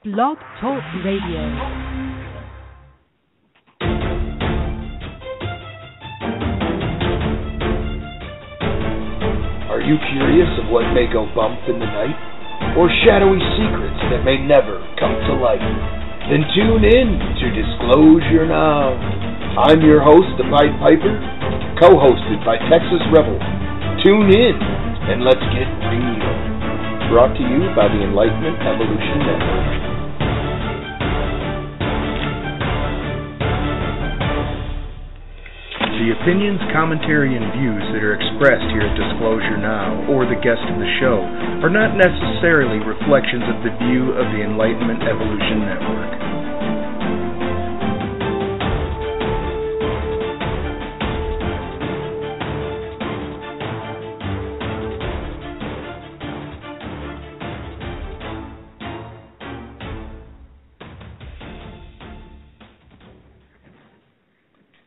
Blog Talk Radio. Are you curious of what may go bump in the night? Or shadowy secrets that may never come to light? Then tune in to Disclosure Now. I'm your host, the Pied Piper, co-hosted by Texas Rebel. Tune in and let's get real. Brought to you by the ENlightenment Evolution Network. The opinions, commentary, and views that are expressed here at Disclosure Now, or the guest of the show, are not necessarily reflections of the view of the ENlightenment Evolution Network.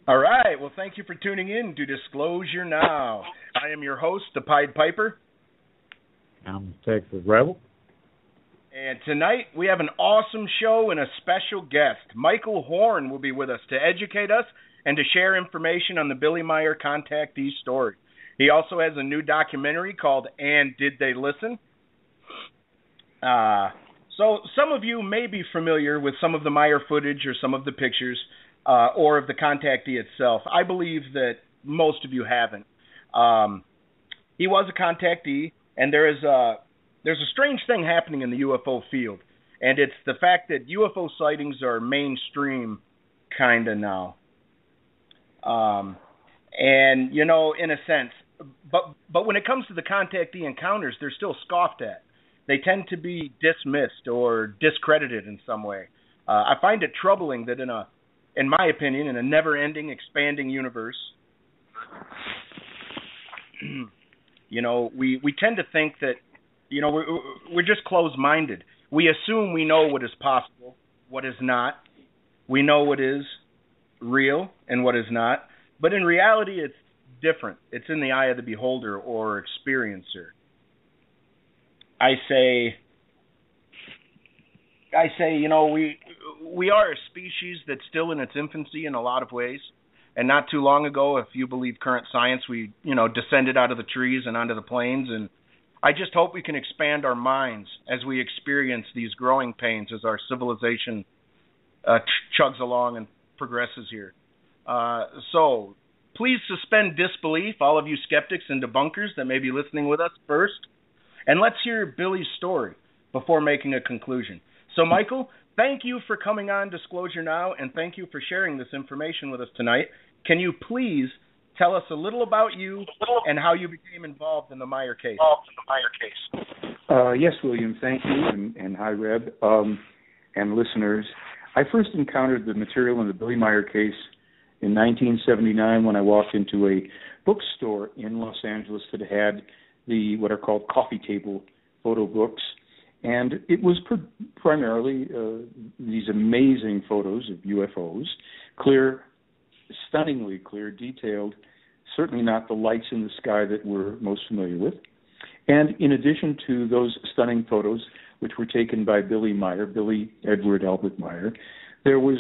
All right, well, thank you for tuning in to Disclosure Now. I am your host, the Pied Piper. I'm Texas Rebel. And tonight we have an awesome show and a special guest. Michael Horn will be with us to educate us and to share information on the Billy Meier Contacts story. He also has a new documentary called And Did They Listen? So some of you may be familiar with some of the Meier footage or some of the pictures, or of the contactee itself. I believe that most of you haven't. He was a contactee, and there's a strange thing happening in the UFO field, and it's the fact that UFO sightings are mainstream kind of now. And, you know, in a sense, but when it comes to the contactee encounters, they're still scoffed at. They tend to be dismissed or discredited in some way. I find it troubling that in my opinion, in a never-ending, expanding universe, you know, we tend to think that, you know, we're just closed-minded. We assume we know what is possible, what is not. We know what is real and what is not. But in reality, it's different. It's in the eye of the beholder or experiencer. I say, you know, we are a species that's still in its infancy in a lot of ways. And not too long ago, if you believe current science, we, you know, descended out of the trees and onto the plains. And I just hope we can expand our minds as we experience these growing pains as our civilization chugs along and progresses here. So please suspend disbelief, all of you skeptics and debunkers that may be listening with us first. And let's hear Billy's story before making a conclusion. So, Michael, thank you for coming on Disclosure Now, and thank you for sharing this information with us tonight. Can you please tell us a little about you and how you became involved in the Meier case? Yes, William, thank you, and hi, Reb, and listeners. I first encountered the material in the Billy Meier case in 1979 when I walked into a bookstore in Los Angeles that had what are called coffee table photo books. And it was primarily these amazing photos of UFOs, clear, stunningly clear, detailed, certainly not the lights in the sky that we're most familiar with. And in addition to those stunning photos, which were taken by Billy Meier, Billy Edward Albert Meier, there was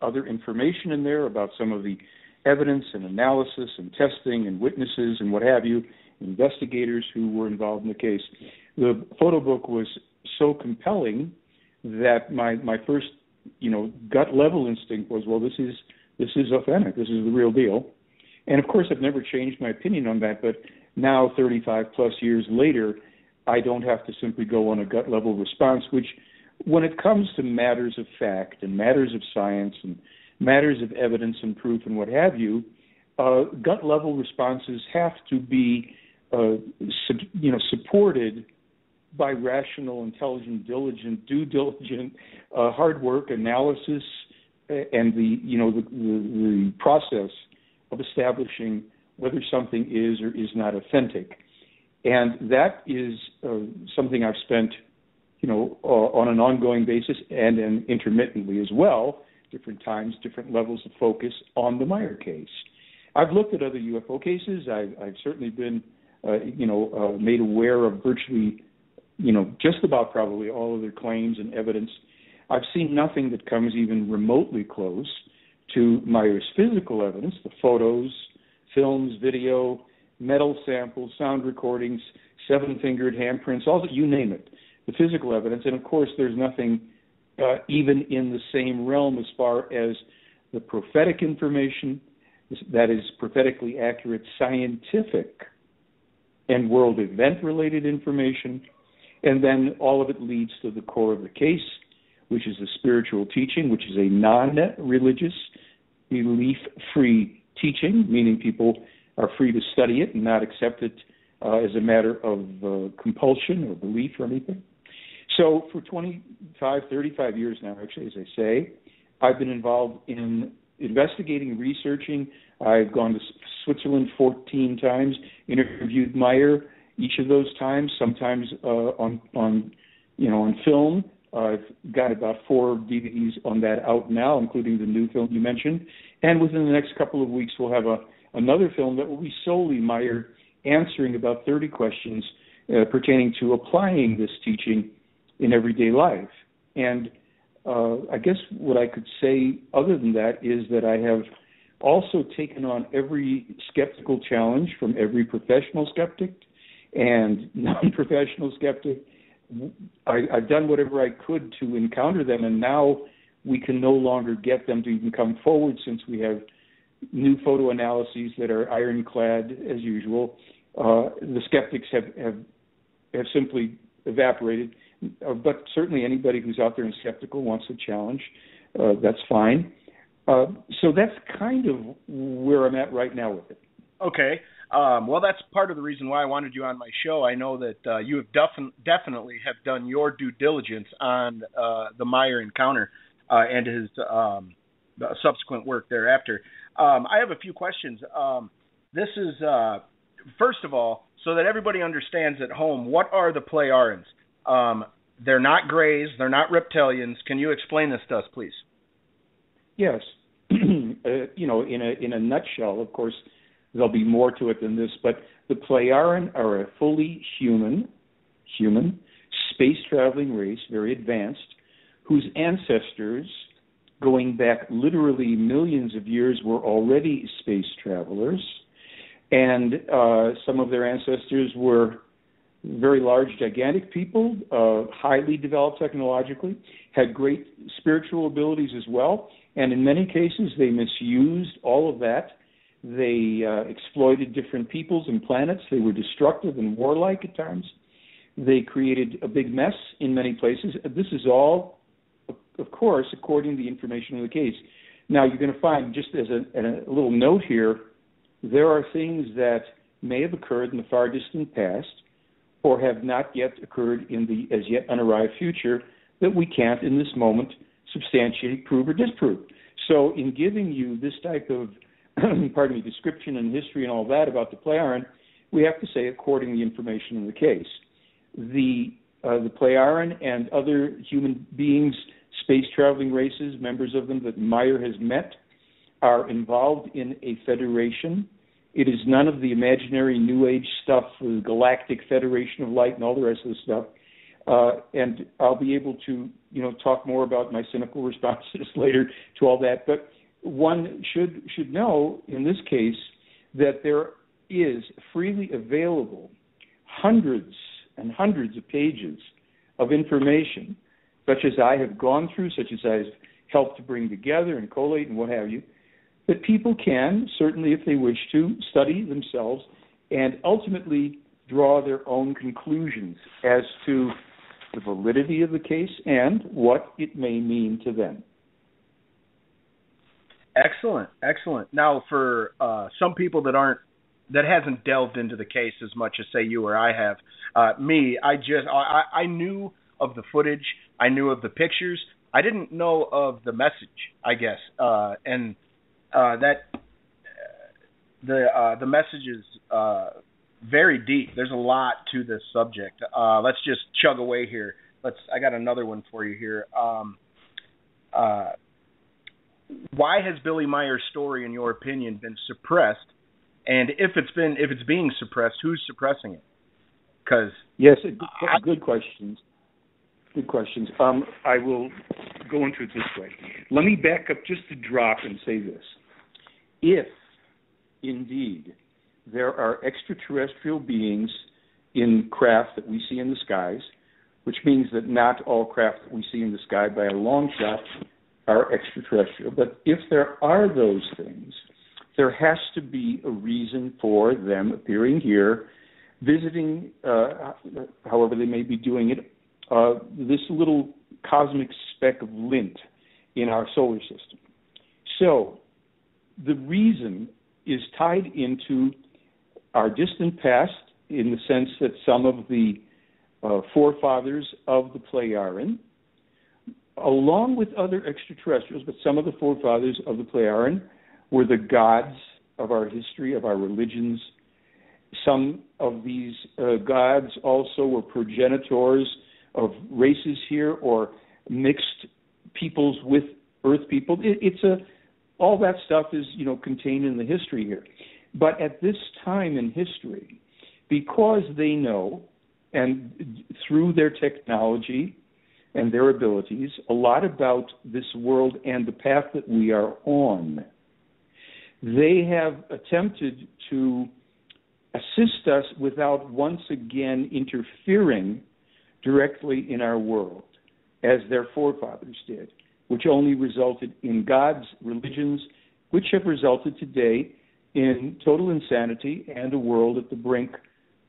other information in there about some of the evidence and analysis and testing and witnesses and what have you, investigators who were involved in the case. The photo book was so compelling that my first, you know, gut level instinct was, well, this is authentic. This is the real deal. And of course, I've never changed my opinion on that. But now, 35 plus years later, I don't have to simply go on a gut level response. Which, when it comes to matters of fact and matters of science and matters of evidence and proof and what have you, gut level responses have to be supported by rational, intelligent, diligent, due diligent, hard work, analysis, and the process of establishing whether something is or is not authentic. And that is something I've spent, you know, on an ongoing basis and intermittently as well, different times, different levels of focus on the Meier case. I've looked at other UFO cases. I've certainly been made aware of virtually just about probably all of their claims and evidence. I've seen nothing that comes even remotely close to Meier's physical evidence, the photos, films, video, metal samples, sound recordings, seven-fingered handprints, all that, you name it, the physical evidence. And, of course, there's nothing even in the same realm as far as the prophetic information, that is prophetically accurate scientific and world event-related information. And then all of it leads to the core of the case, which is a spiritual teaching, which is a non-religious, belief-free teaching, meaning people are free to study it and not accept it as a matter of compulsion or belief or anything. So for 25, 35 years now, actually, as I say, I've been involved in investigating, researching. I've gone to Switzerland 14 times, interviewed Meier each of those times, sometimes on film. I've got about 4 DVDs on that out now, including the new film you mentioned. And within the next couple of weeks, we'll have another film that will be solely Meier answering about 30 questions pertaining to applying this teaching in everyday life. And I guess what I could say other than that is that I have also taken on every skeptical challenge from every professional skeptic and non-professional skeptic. I've done whatever I could to encounter them, and now we can no longer get them to even come forward since we have new photo analyses that are ironclad as usual. The skeptics have simply evaporated, but certainly anybody who's out there and skeptical wants a challenge. That's fine. So that's kind of where I'm at right now with it. Okay. Well, that's part of the reason why I wanted you on my show. I know that you have definitely have done your due diligence on the Meier encounter and his subsequent work thereafter. I have a few questions. This is, first of all, so that everybody understands at home, what are the Pleiarans? They're not Greys. They're not reptilians. Can you explain this to us, please? Yes. In a nutshell, of course, there'll be more to it than this, but the Pleiaran are a fully human, space-traveling race, very advanced, whose ancestors, going back literally millions of years, were already space travelers. And some of their ancestors were very large, gigantic people, highly developed technologically, had great spiritual abilities as well. And in many cases, they misused all of that. They exploited different peoples and planets. They were destructive and warlike at times. They created a big mess in many places. This is all, of course, according to the information in the case. Now, you're going to find, just as a little note here, there are things that may have occurred in the far distant past or have not yet occurred in the as yet unarrived future that we can't in this moment substantiate, prove, or disprove. So in giving you this type of description and history and all that about the Pleiaran, we have to say according to the information in the case. The Pleiaran and other human beings, space-traveling races, members of them that Meier has met, are involved in a federation. It is none of the imaginary New Age stuff, the Galactic Federation of Light and all the rest of the stuff. And I'll be able to, talk more about my cynical responses later to all that. But one should know in this case that there is freely available hundreds and hundreds of pages of information, such as I have gone through, such as I've helped to bring together and collate and what have you, that people can, certainly if they wish to, study themselves and ultimately draw their own conclusions as to the validity of the case and what it may mean to them. Excellent. Now, for some people that hasn't delved into the case as much as say you or I have, I knew of the footage, I knew of the pictures, I didn't know of the message, I guess, and that the message is very deep. There's a lot to this subject. Let's just chug away here. I got another one for you here. Why has Billy Meier's story, in your opinion, been suppressed? And if it's being suppressed, who's suppressing it? Because yes, good questions. Good questions. I will go into it this way. Let me back up just a drop and say this. If, indeed, there are extraterrestrial beings in craft that we see in the skies, which means that not all craft that we see in the sky by a long shot are extraterrestrial, but if there are those things, there has to be a reason for them appearing here, visiting, however they may be doing it, this little cosmic speck of lint in our solar system. So the reason is tied into our distant past in the sense that some of the forefathers of the Pleiaren, along with other extraterrestrials, but some of the forefathers of the Pleiaren were the gods of our history, of our religions. Some of these gods also were progenitors of races here or mixed peoples with Earth people. All that stuff is, contained in the history here. But at this time in history, because they know, and through their technology and their abilities, a lot about this world and the path that we are on, they have attempted to assist us without once again interfering directly in our world, as their forefathers did, which only resulted in gods, religions, which have resulted today in total insanity and a world at the brink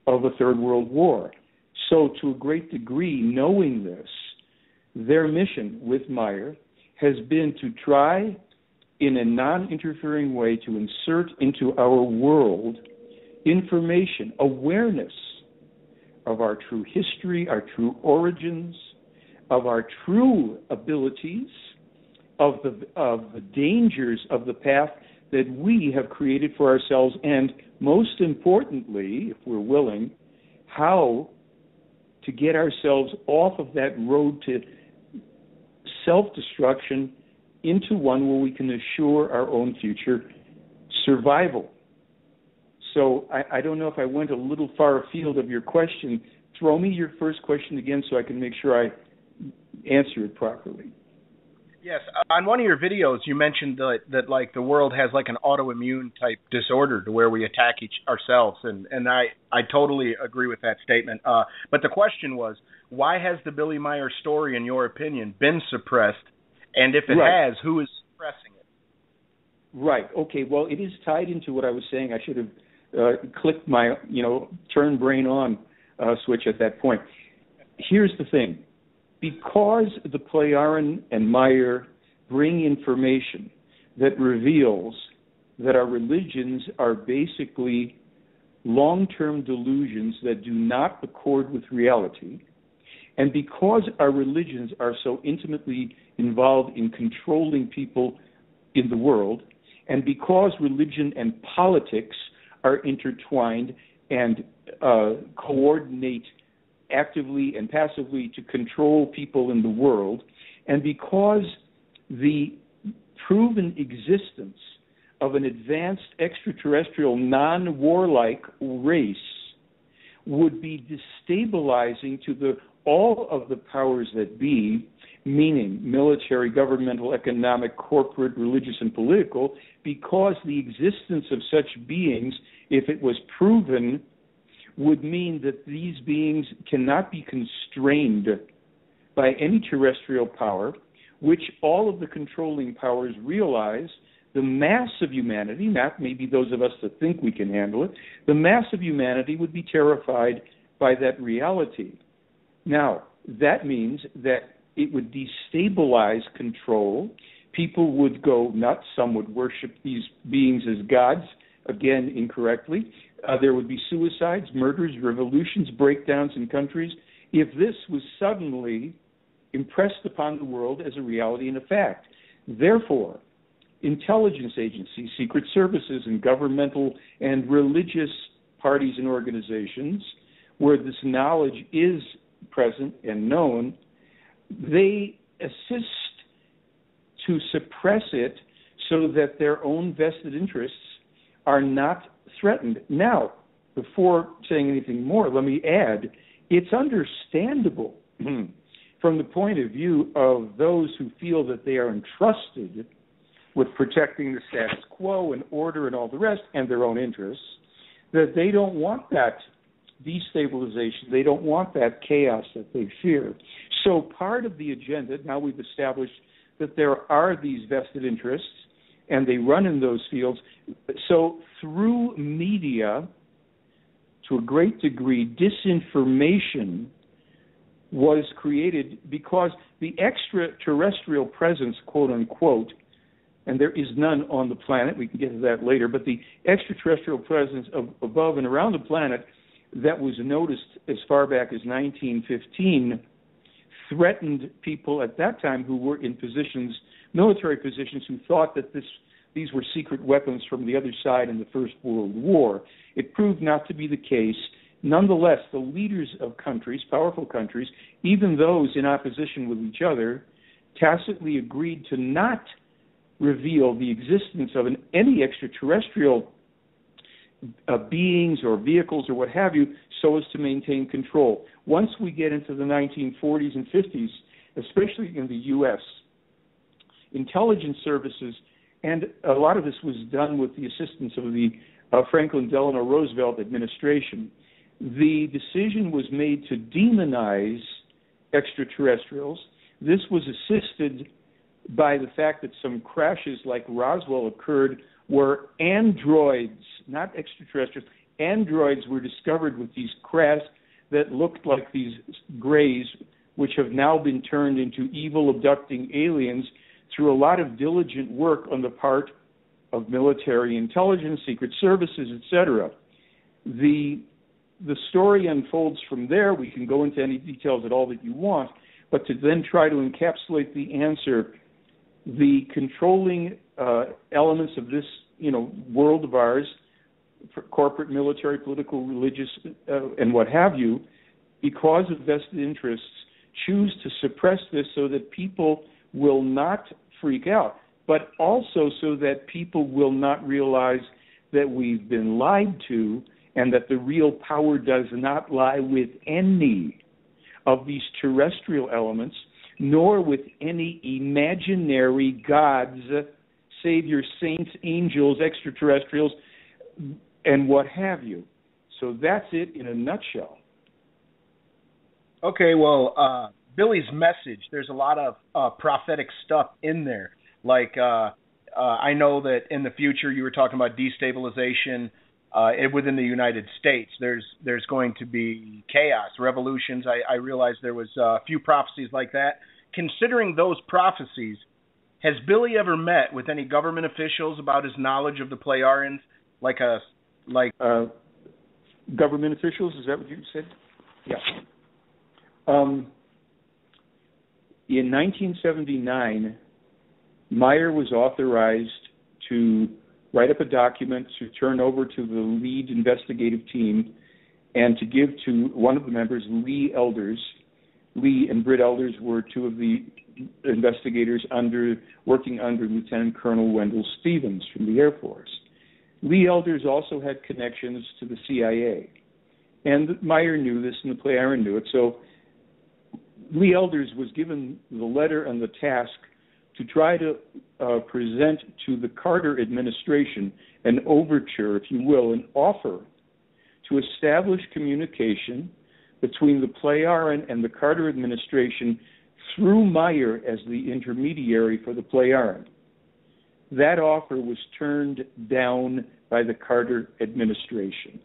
of a third world war. So to a great degree, knowing this, their mission with Meier has been to try in a non-interfering way to insert into our world information, awareness of our true history, our true origins, of our true abilities, of the dangers of the path that we have created for ourselves, and most importantly, if we're willing, how to get ourselves off of that road to self-destruction into one where we can assure our own future survival. So I don't know if I went a little far afield of your question. Throw me your first question again so I can make sure I answer it properly. Yes, on one of your videos, you mentioned that like the world has like an autoimmune type disorder to where we attack ourselves, and I totally agree with that statement. But the question was, why has the Billy Meier story, in your opinion, been suppressed? And if it has, who is suppressing it? Right. Okay. Well, it is tied into what I was saying. I should have clicked my, turn brain on switch at that point. Here's the thing. Because the Pleiaren and Meier bring information that reveals that our religions are basically long-term delusions that do not accord with reality, and because our religions are so intimately involved in controlling people in the world, and because religion and politics are intertwined and coordinate actively and passively to control people in the world, and because the proven existence of an advanced extraterrestrial non-warlike race would be destabilizing to all of the powers that be, meaning military, governmental, economic, corporate, religious, and political, because the existence of such beings, if it was proven, would mean that these beings cannot be constrained by any terrestrial power, which all of the controlling powers realize the mass of humanity, not maybe those of us that think we can handle it, the mass of humanity would be terrified by that reality. Now, that means that it would destabilize control. People would go nuts. Some would worship these beings as gods, again, incorrectly. There would be suicides, murders, revolutions, breakdowns in countries if this was suddenly impressed upon the world as a reality and a fact. Therefore, intelligence agencies, secret services, and governmental and religious parties and organizations where this knowledge is present and known, they assist to suppress it so that their own vested interests are not threatened. Now, before saying anything more, let me add, it's understandable from the point of view of those who feel that they are entrusted with protecting the status quo and order and all the rest and their own interests, that they don't want that destabilization. They don't want that chaos that they fear. So part of the agenda, now we've established that there are these vested interests and they run in those fields. So through media, to a great degree, disinformation was created because the extraterrestrial presence, quote unquote, and there is none on the planet, we can get to that later, but the extraterrestrial presence above and around the planet that was noticed as far back as 1915 threatened people at that time who were in positions, military positions, who thought that these were secret weapons from the other side in the First World War. It proved not to be the case. Nonetheless, the leaders of countries, powerful countries, even those in opposition with each other, tacitly agreed to not reveal the existence of any extraterrestrial beings or vehicles or what have you, so as to maintain control. Once we get into the 1940s and 50s, especially in the U.S., intelligence services, and a lot of this was done with the assistance of the Franklin Delano Roosevelt administration, the decision was made to demonize extraterrestrials. This was assisted by the fact that some crashes like Roswell occurred where androids, not extraterrestrials, androids were discovered with these crafts that looked like these grays, which have now been turned into evil abducting aliens through a lot of diligent work on the part of military intelligence, secret services, etc. The story unfolds from there. We can go into any details at all that you want, but to then try to encapsulate the answer, the controlling elements of this, world of ours, for corporate, military, political, religious, and what have you, because of vested interests, choose to suppress this so that people will not freak out, but also so that people will not realize that we've been lied to and that the real power does not lie with any of these terrestrial elements, nor with any imaginary gods, saviors, saints, angels, extraterrestrials, and what have you. So that's it in a nutshell. Okay, well, Billy's message, there's a lot of prophetic stuff in there. Like, I know that in the future you were talking about destabilization within the United States. There's going to be chaos, revolutions. I realized there was a few prophecies like that. Considering those prophecies, has Billy ever met with any government officials about his knowledge of the Pleiadians? Government officials, is that what you said? Yeah. In 1979, Meier was authorized to write up a document to turn over to the lead investigative team and to give to one of the members, Lee Elders. Lee and Britt Elders were two of the investigators working under Lieutenant Colonel Wendell Stevens from the Air Force. Lee Elders also had connections to the CIA. And Meier knew this, and the Pleiadian knew it. So Lee Elders was given the letter and the task to try to present to the Carter administration an overture, if you will, an offer to establish communication between the Pleiadian and the Carter administration through Meier as the intermediary for the Pleiadian. That offer was turned down by the Carter administration.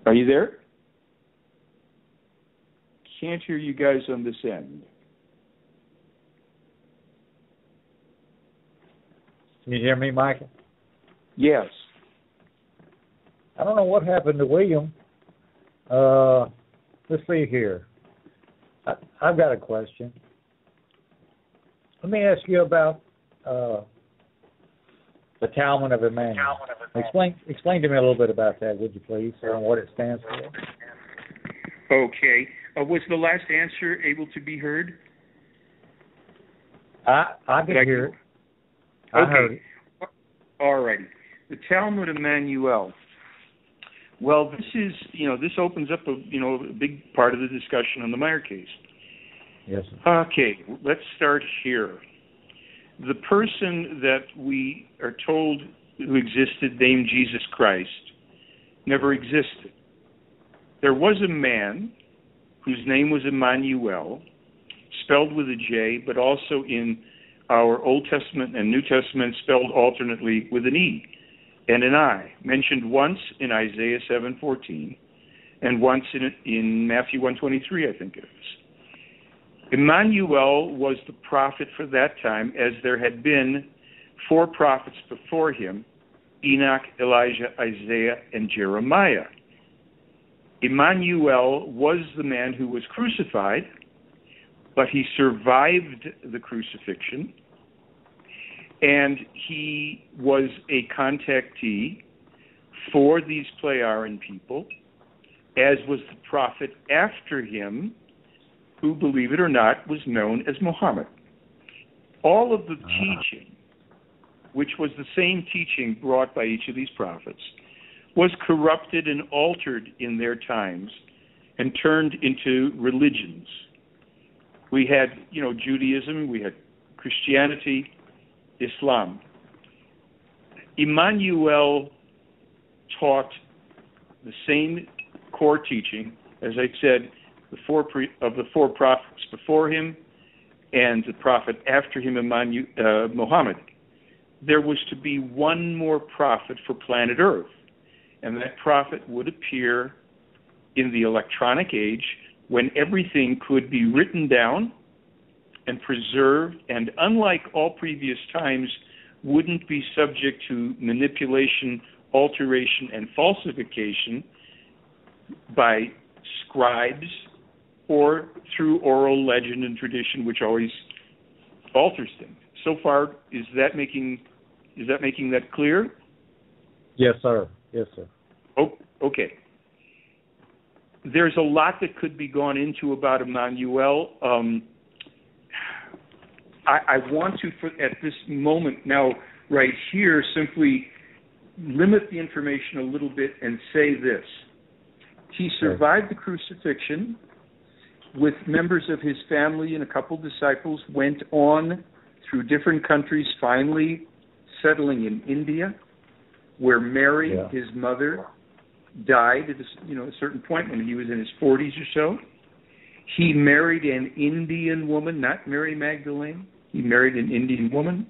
Are you there? Can't hear you guys on this end. Can you hear me, Michael? Yes. I don't know what happened to William. Let's see here. I've got a question. Let me ask you about the Talmud of Emmanuel. Explain to me a little bit about that, would you please, and what it stands for? Okay. Was the last answer able to be heard? I can hear it. I heard it. All righty. The Talmud Emmanuel. Well, this opens up a big part of the discussion on the Meier case. Yes, sir. Okay, let's start here. The person that we are told who existed, named Jesus Christ, never existed. There was a man whose name was Emmanuel, spelled with a J, but also in our Old Testament and New Testament spelled alternately with an E and an I, mentioned once in Isaiah 7:14 and once in Matthew 1:23, I think it is. Emmanuel was the prophet for that time, as there had been 4 prophets before him, Enoch, Elijah, Isaiah, and Jeremiah. Emmanuel was the man who was crucified, but he survived the crucifixion, and he was a contactee for these Pleiadian people, as was the prophet after him, who, believe it or not, was known as Muhammad. All of the teaching, which was the same teaching brought by each of these prophets, was corrupted and altered in their times and turned into religions. We had, Judaism, we had Christianity, Islam. Emmanuel taught the same core teaching, as I said, the 4 prophets before him and the prophet after him, Muhammad. There was to be one more prophet for planet Earth, and that prophet would appear in the electronic age when everything could be written down and preserved, and unlike all previous times, wouldn't be subject to manipulation, alteration, and falsification by scribes or through oral legend and tradition, which always alters things. So far, is that making that clear? Yes, sir. Yes, sir. Oh, okay. There's a lot that could be gone into about Emmanuel. I want to, at this moment now, right here, simply limit the information a little bit and say this. He survived the crucifixion with members of his family and a couple disciples, went on through different countries, finally settling in India, where Mary, his mother, died at a certain point when he was in his 40s or so. He married an Indian woman, not Mary Magdalene. He married an Indian woman.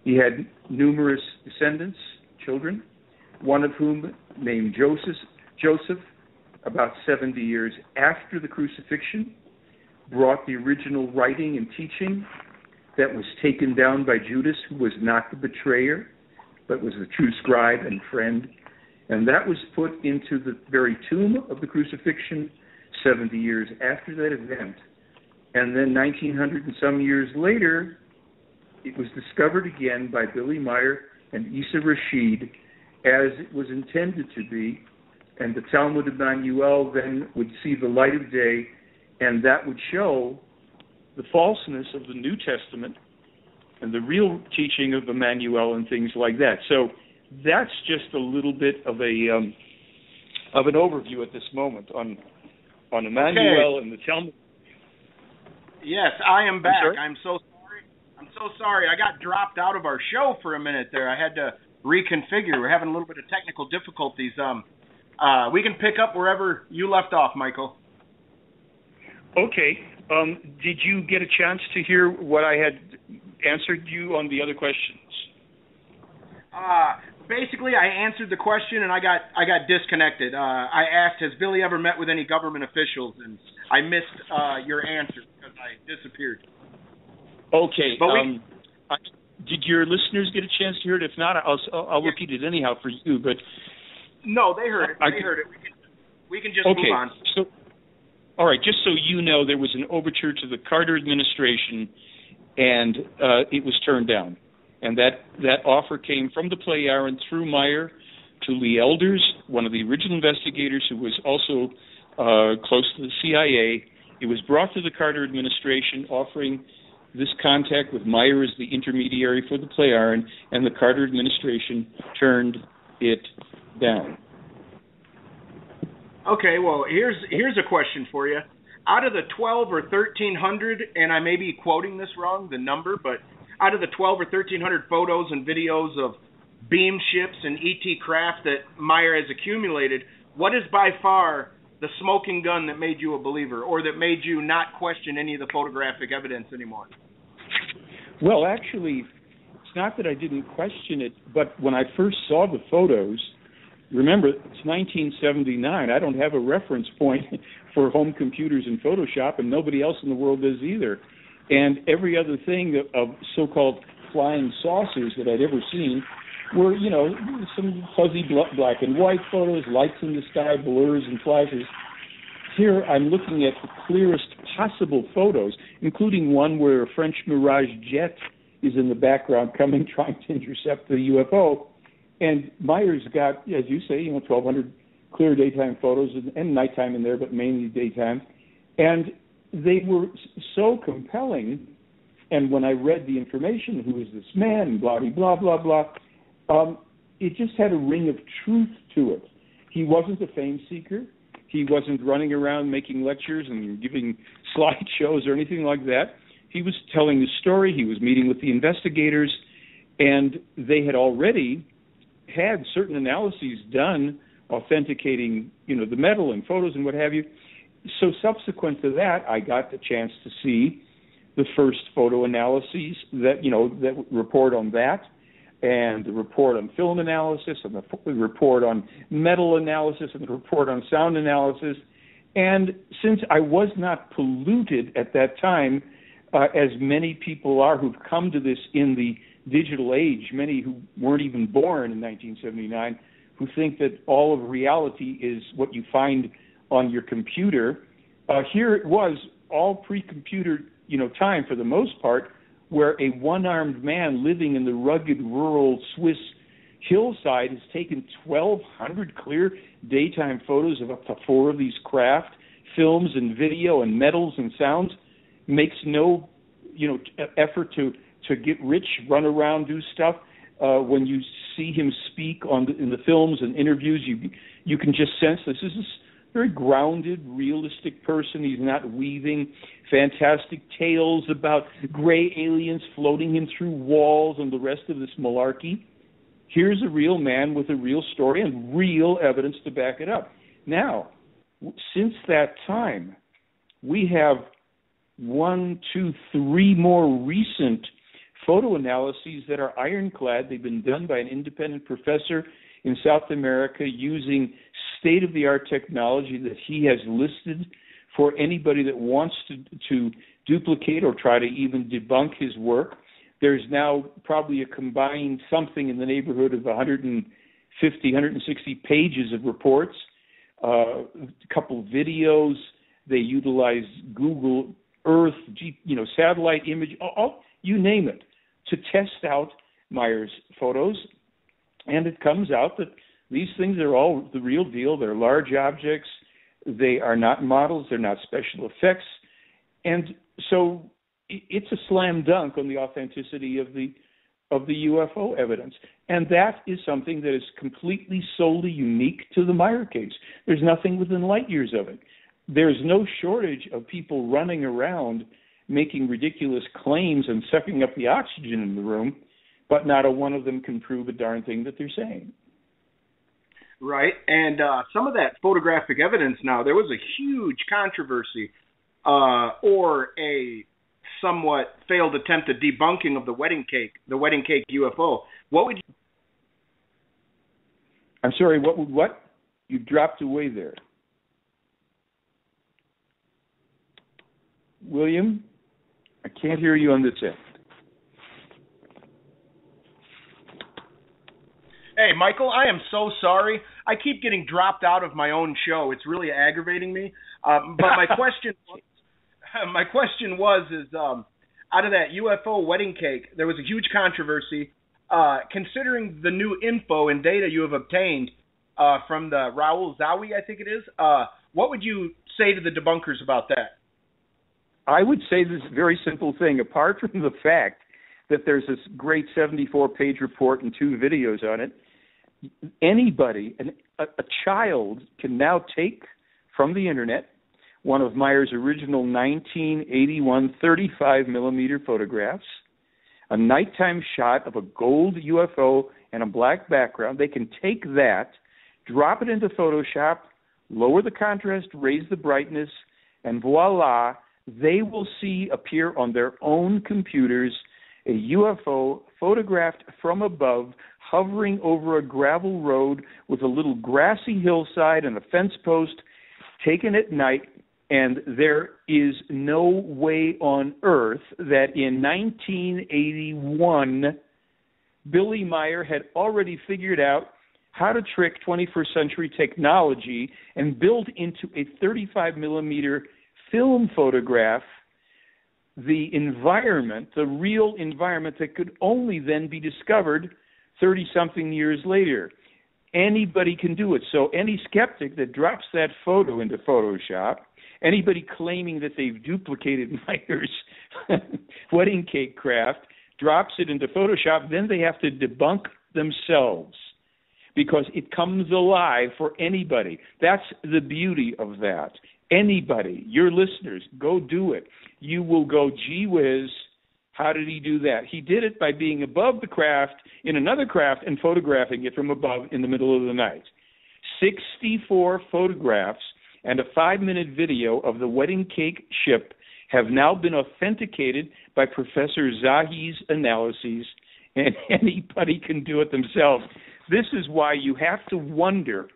He had numerous descendants, children, one of whom, named Joseph, about 70 years after the crucifixion, brought the original writing and teaching that was taken down by Judas, who was not the betrayer, but was the true scribe and friend. And that was put into the very tomb of the crucifixion 70 years after that event. And then 1900 and some years later, it was discovered again by Billy Meier and Issa Rashid as it was intended to be. And the Talmud Emmanuel then would see the light of day, and that would show the falseness of the New Testament and the real teaching of Emmanuel and things like that. So that's just a little bit of an overview at this moment on Emmanuel and the Talmud. Yes, I am back. I'm so sorry. I got dropped out of our show for a minute there. I had to reconfigure. We're having a little bit of technical difficulties. We can pick up wherever you left off, Michael. Okay. Did you get a chance to hear what I had answered you on the other questions? Basically, I answered the question and I got disconnected. I asked, has Billy ever met with any government officials? And I missed your answer because I disappeared. Okay. But did your listeners get a chance to hear it? If not, I'll repeat it anyhow for you. But no, they heard it. They heard it. We can just move on. So, all right. Just so you know, there was an overture to the Carter administration, and it was turned down. And that offer came from the Pleiadian through Meier to Lee Elders, one of the original investigators who was also close to the CIA. It was brought to the Carter administration, offering this contact with Meier as the intermediary for the play iron, and the Carter administration turned it down. Okay, well, here's a question for you. Out of the 12 or 1,300, and I may be quoting this wrong, the number, but out of the 12 or 1,300 photos and videos of beam ships and ET craft that Meier has accumulated, what is by far the smoking gun that made you a believer, or that made you not question any of the photographic evidence anymore? Well, actually, it's not that I didn't question it, but when I first saw the photos, remember, it's 1979. I don't have a reference point for home computers and Photoshop, and nobody else in the world does either. And every other thing of so-called flying saucers that I'd ever seen were, some fuzzy black and white photos, lights in the sky, blurs and flashes. Here I'm looking at the clearest possible photos, including one where a French Mirage jet is in the background trying to intercept the UFO. And Meier's got, as you say, 1,200 clear daytime photos and nighttime in there, but mainly daytime. And they were so compelling. And when I read the information, who is this man, and blah, blah, blah, blah, it just had a ring of truth to it. He wasn't a fame seeker. He wasn't running around making lectures and giving slideshows or anything like that. He was telling the story. He was meeting with the investigators, and they had already had certain analyses done authenticating, the metal and photos and what have you. So subsequent to that, I got the chance to see the first photo analyses that report on that, and the report on film analysis, and the report on metal analysis, and the report on sound analysis. And since I was not polluted at that time, as many people are who've come to this in the digital age, many who weren't even born in 1979, who think that all of reality is what you find on your computer. Here it was, all pre-computer, time for the most part, where a one-armed man living in the rugged rural Swiss hillside has taken 1,200 clear daytime photos of up to 4 of these craft, films and video and metals and sounds, makes no, effort to get rich, run around, do stuff. When you see him speak in the films and interviews, you can just sense this is a very grounded, realistic person. He's not weaving fantastic tales about gray aliens floating him through walls and the rest of this malarkey. Here's a real man with a real story and real evidence to back it up. Now, since that time, we have 1, 2, 3 more recent photo analyses that are ironclad. They've been done by an independent professor in South America using state-of-the-art technology that he has listed for anybody that wants to duplicate or try to even debunk his work. There's now probably a combined something in the neighborhood of 150, 160 pages of reports, a couple of videos. They utilize Google Earth, satellite image, you name it, to test out Meier's photos. And it comes out that these things are all the real deal. They're large objects. They are not models. They're not special effects. And so it's a slam dunk on the authenticity of the UFO evidence. And that is something that is completely, solely unique to the Meier case. There's nothing within light years of it. There's no shortage of people running around making ridiculous claims and sucking up the oxygen in the room, but not a one of them can prove a darn thing that they're saying. Right, and some of that photographic evidence now, there was a huge controversy or a somewhat failed attempt at debunking of the wedding cake UFO. What would you... I'm sorry, what? You dropped away there. William, I can't hear you on this end. Hey, Michael, I am so sorry. I keep getting dropped out of my own show. It's really aggravating me. But my question was, out of that UFO wedding cake, there was a huge controversy. Considering the new info and data you have obtained from the Raoul Zawi, I think it is, what would you say to the debunkers about that? I would say this very simple thing. Apart from the fact that there's this great 74-page report and 2 videos on it, anybody, a child, can now take from the internet one of Meier's original 1981 35-millimeter photographs, a nighttime shot of a gold UFO and a black background. They can take that, drop it into Photoshop, lower the contrast, raise the brightness, and voila, they will see appear on their own computers a UFO photographed from above, hovering over a gravel road with a little grassy hillside and a fence post, taken at night. And there is no way on earth that in 1981, Billy Meier had already figured out how to trick 21st century technology and build into a 35-millimeter film photograph the environment, the real environment that could only then be discovered 30-something years later. Anybody can do it. So any skeptic that drops that photo into Photoshop, anybody claiming that they've duplicated Meier's wedding cake craft, drops it into Photoshop, then they have to debunk themselves because it comes alive for anybody. That's the beauty of that. Anybody, your listeners, go do it. You will go, gee whiz, how did he do that? He did it by being above the craft in another craft and photographing it from above in the middle of the night. 64 photographs and a 5-minute video of the wedding cake ship have now been authenticated by Professor Zahi's analyses, and anybody can do it themselves. This is why you have to wonder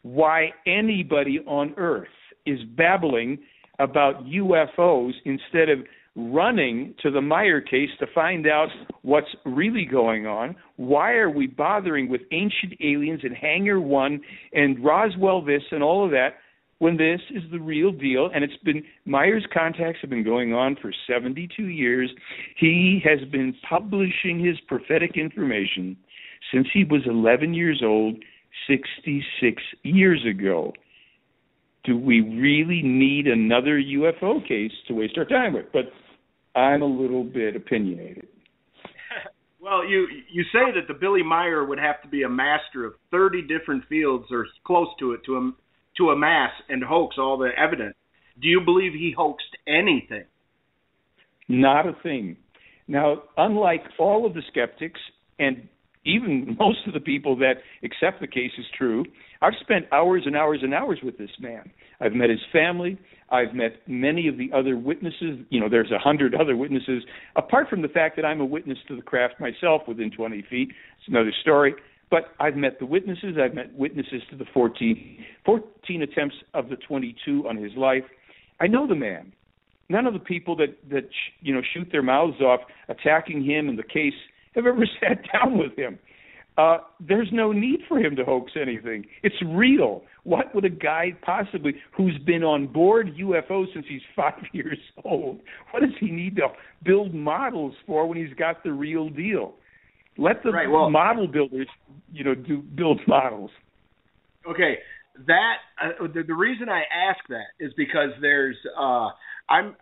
why anybody on Earth is babbling about UFOs instead of running to the Meier case to find out what's really going on. Why are we bothering with ancient aliens and Hangar 1 and Roswell this and all of that when this is the real deal? And it's been, Meier's contacts have been going on for 72 years. He has been publishing his prophetic information since he was 11 years old, 66 years ago. Do we really need another UFO case to waste our time with? But I'm a little bit opinionated. Well, you say that the Billy Meier would have to be a master of 30 different fields or close to it to amass and hoax all the evidence. Do you believe he hoaxed anything? Not a thing. Now, unlike all of the skeptics and even most of the people that accept the case is true, I've spent hours and hours and hours with this man. I've met his family. I've met many of the other witnesses. You know, there's 100 other witnesses. Apart from the fact that I'm a witness to the craft myself within 20 feet, it's another story. But I've met the witnesses. I've met witnesses to the 14 attempts of the 22 on his life. I know the man. None of the people that shoot their mouths off attacking him in the case have ever sat down with him. There's no need for him to hoax anything. It's real. What would a guy possibly, who's been on board UFOs since he's 5 years old, what does he need to build models for when he's got the real deal? Let the model builders, build models. Okay, that the reason I ask that is because there's I'm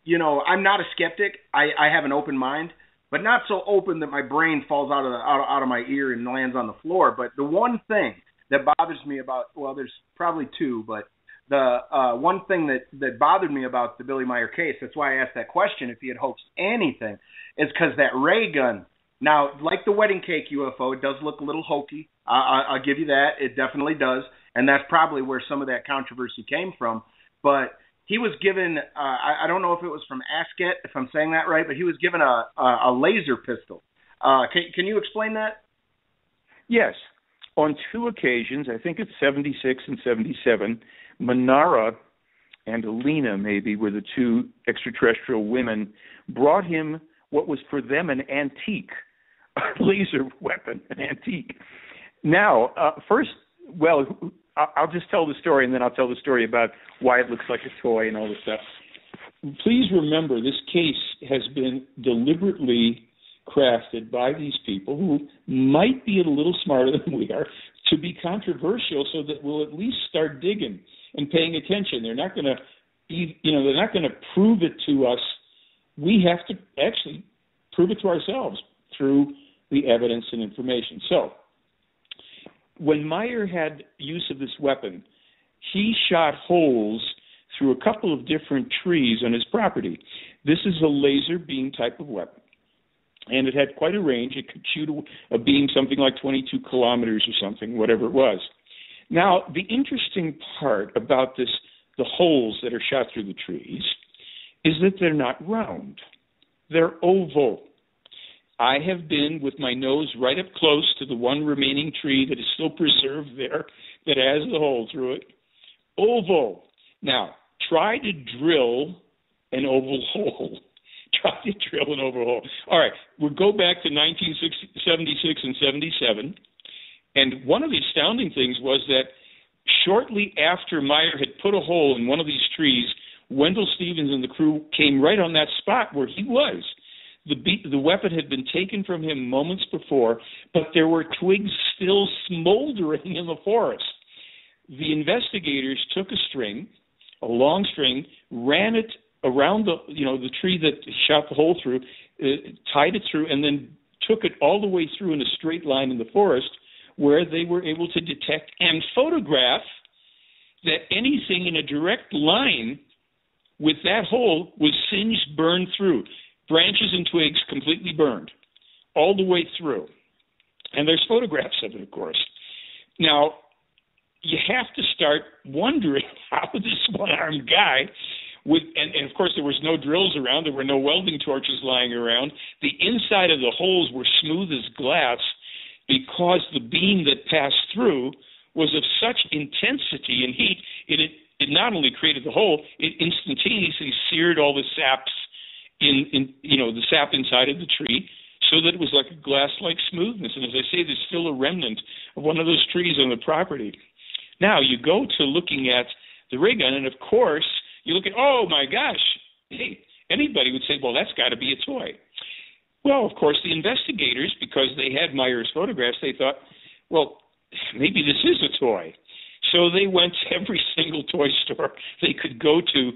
not a skeptic. I have an open mind, but not so open that my brain falls out of my ear and lands on the floor. But the one thing that bothers me about, well, there's probably two, but the one thing that bothered me about the Billy Meier case, that's why I asked that question, if he had hoaxed anything, is because that ray gun. Now, like the wedding cake UFO, it does look a little hokey. I'll give you that. It definitely does. And that's probably where some of that controversy came from. But he was given, I don't know if it was from Asket, if I'm saying that right, but he was given a laser pistol. Can you explain that? Yes. On two occasions, I think it's 76 and 77, Manara and Alina maybe were the two extraterrestrial women, brought him what was for them an antique laser weapon, an antique. Now, first, well, I'll just tell the story, and then I'll tell the story about why it looks like a toy and all this stuff. Please remember, this case has been deliberately crafted by these people who might be a little smarter than we are to be controversial so that we'll at least start digging and paying attention. They're not going to they're not going to prove it to us. We have to actually prove it to ourselves through the evidence and information. So when Meier had use of this weapon, he shot holes through a couple of different trees on his property. This is a laser beam type of weapon, and it had quite a range. It could shoot a beam something like 22 kilometers or something, whatever it was. Now, the interesting part about the holes that are shot through the trees is that they're not round. They're oval. I have been with my nose right up close to the one remaining tree that is still preserved there, that has the hole through it. Oval. Now, try to drill an oval hole. Try to drill an oval hole. All right, we'll go back to 1976 and 77. And one of the astounding things was that shortly after Meier had put a hole in one of these trees, Wendell Stevens and the crew came right on that spot where he was. The weapon had been taken from him moments before, but there were twigs still smoldering in the forest. The investigators took a long string, ran it around the tree that shot the hole through, tied it through, and then took it all the way through in a straight line in the forest, where they were able to detect and photograph that anything in a direct line with that hole was singed, burned through. Branches and twigs completely burned all the way through. And there's photographs of it, of course. Now, you have to start wondering how this one-armed guy and of course there was no drills around, there were no welding torches lying around. The inside of the holes were smooth as glass because the beam that passed through was of such intensity and heat, it not only created the hole, it instantaneously seared all the saps the sap inside of the tree, so that it was like a glass-like smoothness. And as I say, there's still a remnant of one of those trees on the property. Now, you go to looking at the ray gun, and of course, you look at, oh my gosh, hey, anybody would say, well, that's got to be a toy. Well, of course, the investigators, because they had Meier's photographs, they thought, well, maybe this is a toy. So they went to every single toy store they could go to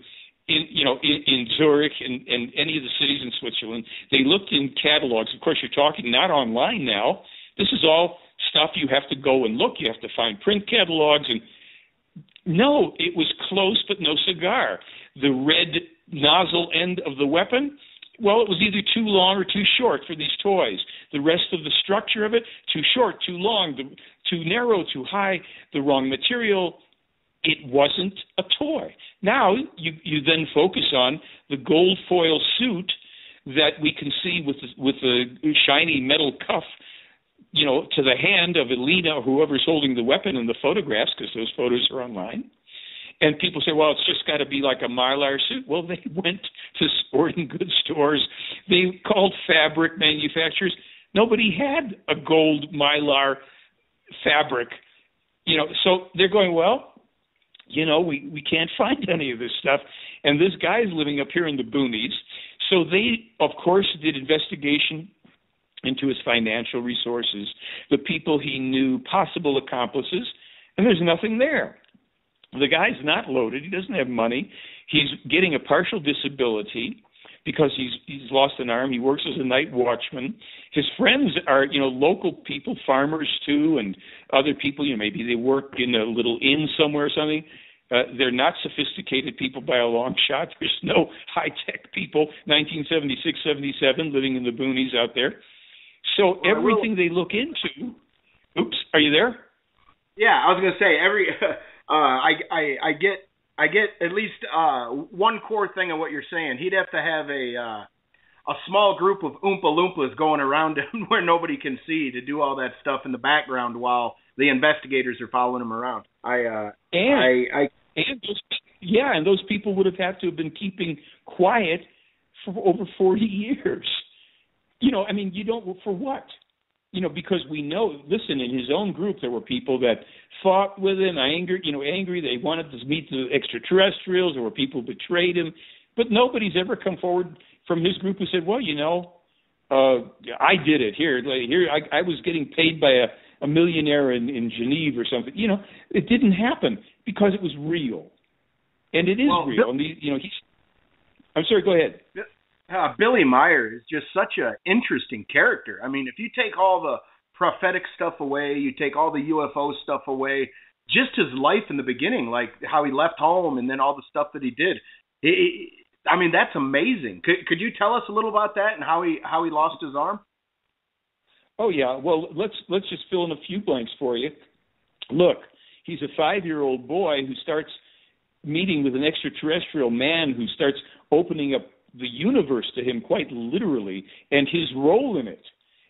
in Zurich and any of the cities in Switzerland. They looked in catalogs. Of course, you're talking not online now. This is all stuff you have to go and look. You have to find print catalogs. And no, it was close but no cigar. The red nozzle end of the weapon, well, it was either too long or too short for these toys. The rest of the structure of it, too short, too long, too narrow, too high, the wrong material. It wasn't a toy. Now you then focus on the gold foil suit that we can see with the shiny metal cuff, to the hand of Elena or whoever's holding the weapon in the photographs, because those photos are online. And people say, well, it's just got to be like a Mylar suit. Well, they went to sporting goods stores. They called fabric manufacturers. Nobody had a gold Mylar fabric. So they're going, well, we can't find any of this stuff. And this guy's living up here in the boonies. So they, of course, did investigation into his financial resources, the people he knew, possible accomplices, and there's nothing there. The guy's not loaded. He doesn't have money. He's getting a partial disability because he's lost an arm. He works as a night watchman. His friends are, local people, farmers too, and other people, maybe they work in a little inn somewhere or something. They're not sophisticated people by a long shot. There's no high-tech people, 1976, 77, living in the boonies out there. So everything they look into, oops, are you there? Yeah, I was going to say, I get at least one core thing of what you're saying. He'd have to have a small group of Oompa Loompas going around him where nobody can see to do all that stuff in the background while the investigators are following him around. And those people would have had to have been keeping quiet for over 40 years. You don't, for what? Because we know, listen, in his own group, there were people that fought with him, angry, they wanted to meet the extraterrestrials, there were people who betrayed him, but nobody's ever come forward from his group and said, well, I did it. Here, I was getting paid by a millionaire in Geneva or something. It didn't happen because it was real. And it is real. And I'm sorry, go ahead. Billy Meier is just such an interesting character. I mean, if you take all the prophetic stuff away, you take all the UFO stuff away, just his life in the beginning, like how he left home and then all the stuff that he did. I mean, that's amazing. Could you tell us a little about that and how he lost his arm? Oh yeah. Well, let's just fill in a few blanks for you. Look, he's a 5-year-old boy who starts meeting with an extraterrestrial man who starts opening up the universe to him quite literally, and his role in it,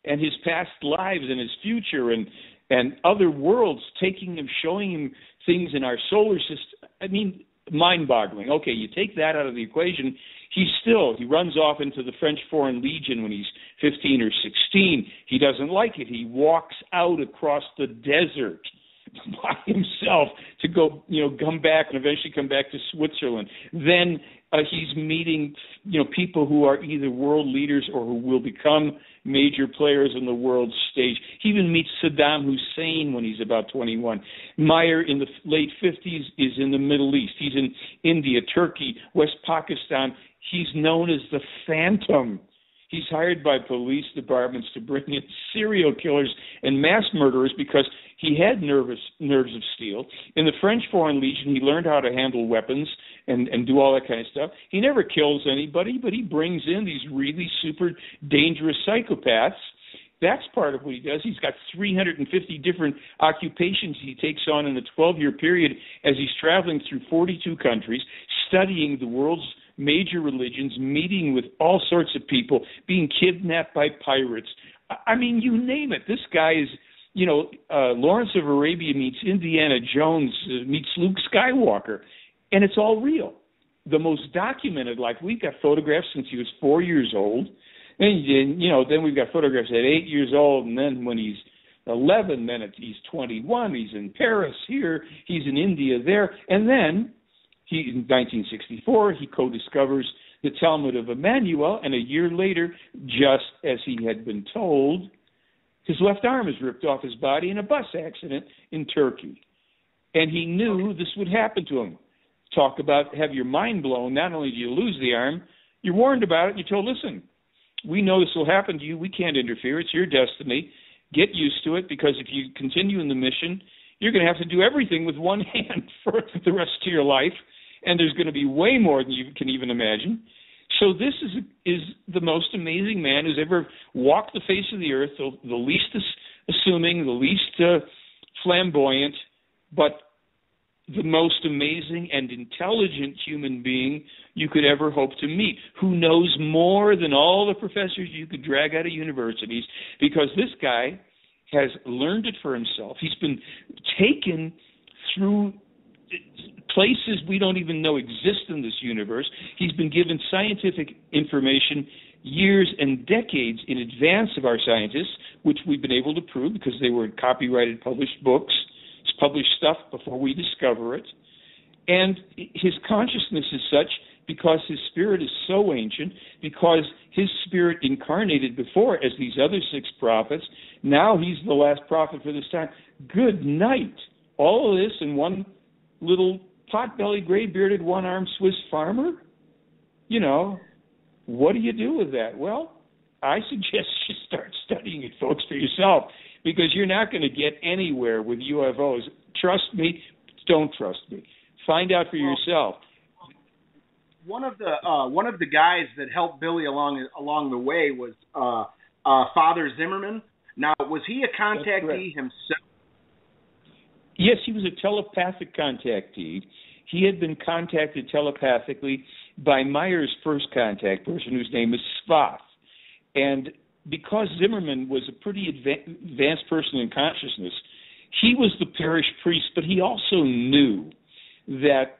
and his past lives and his future, and other worlds, taking him, showing him things in our solar system. I mean, mind-boggling. Okay, you take that out of the equation, he runs off into the French Foreign Legion when he's 15 or 16. He doesn't like it. He walks out across the desert by himself to go, come back and eventually come back to Switzerland. Then he's meeting, people who are either world leaders or who will become major players on the world stage. He even meets Saddam Hussein when he's about 21. Meier in the late 50s is in the Middle East. He's in India, Turkey, West Pakistan. He's known as the Phantom. He's hired by police departments to bring in serial killers and mass murderers because he had nerves of steel. In the French Foreign Legion, he learned how to handle weapons and do all that kind of stuff. He never kills anybody, but he brings in these really super dangerous psychopaths. That's part of what he does. He's got 350 different occupations he takes on in a 12-year period as he's traveling through 42 countries, studying the world's major religions, meeting with all sorts of people, being kidnapped by pirates. I mean, you name it. This guy is, Lawrence of Arabia meets Indiana Jones, meets Luke Skywalker, and it's all real. The most documented, like we've got photographs since he was 4 years old, and then we've got photographs at 8 years old, and then when he's 11, then he's 21, he's in Paris here, he's in India there, and then in 1964, he co-discovers the Talmud of Emmanuel, and a year later, just as he had been told, his left arm is ripped off his body in a bus accident in Turkey. And he knew this would happen to him. Talk about have your mind blown. Not only do you lose the arm, you're warned about it. You're told, listen, we know this will happen to you. We can't interfere. It's your destiny. Get used to it, because if you continue in the mission, you're going to have to do everything with one hand for the rest of your life. And there's going to be way more than you can even imagine. So this is the most amazing man who's ever walked the face of the earth, the least assuming, the least flamboyant, but the most amazing and intelligent human being you could ever hope to meet, who knows more than all the professors you could drag out of universities, because this guy has learned it for himself. He's been taken through places we don't even know exist in this universe. He's been given scientific information years and decades in advance of our scientists, which we've been able to prove because they were in copyrighted published books. He's published stuff before we discover it. And his consciousness is such because his spirit is so ancient, because his spirit incarnated before as these other 6 prophets. Now he's the last prophet for this time. Good night. All of this in one little pot-bellied, gray-bearded, one-armed Swiss farmer? What do you do with that? Well, I suggest you start studying it, folks, for yourself, because you're not going to get anywhere with UFOs. Trust me, don't trust me. Find out for yourself. One of the guys that helped Billy along the way was Father Zimmerman. Now, was he a contactee himself? Yes, he was a telepathic contactee. He had been contacted telepathically by Meier's first contact person, whose name is Svath. And because Zimmerman was a pretty advanced person in consciousness, he was the parish priest, but he also knew that,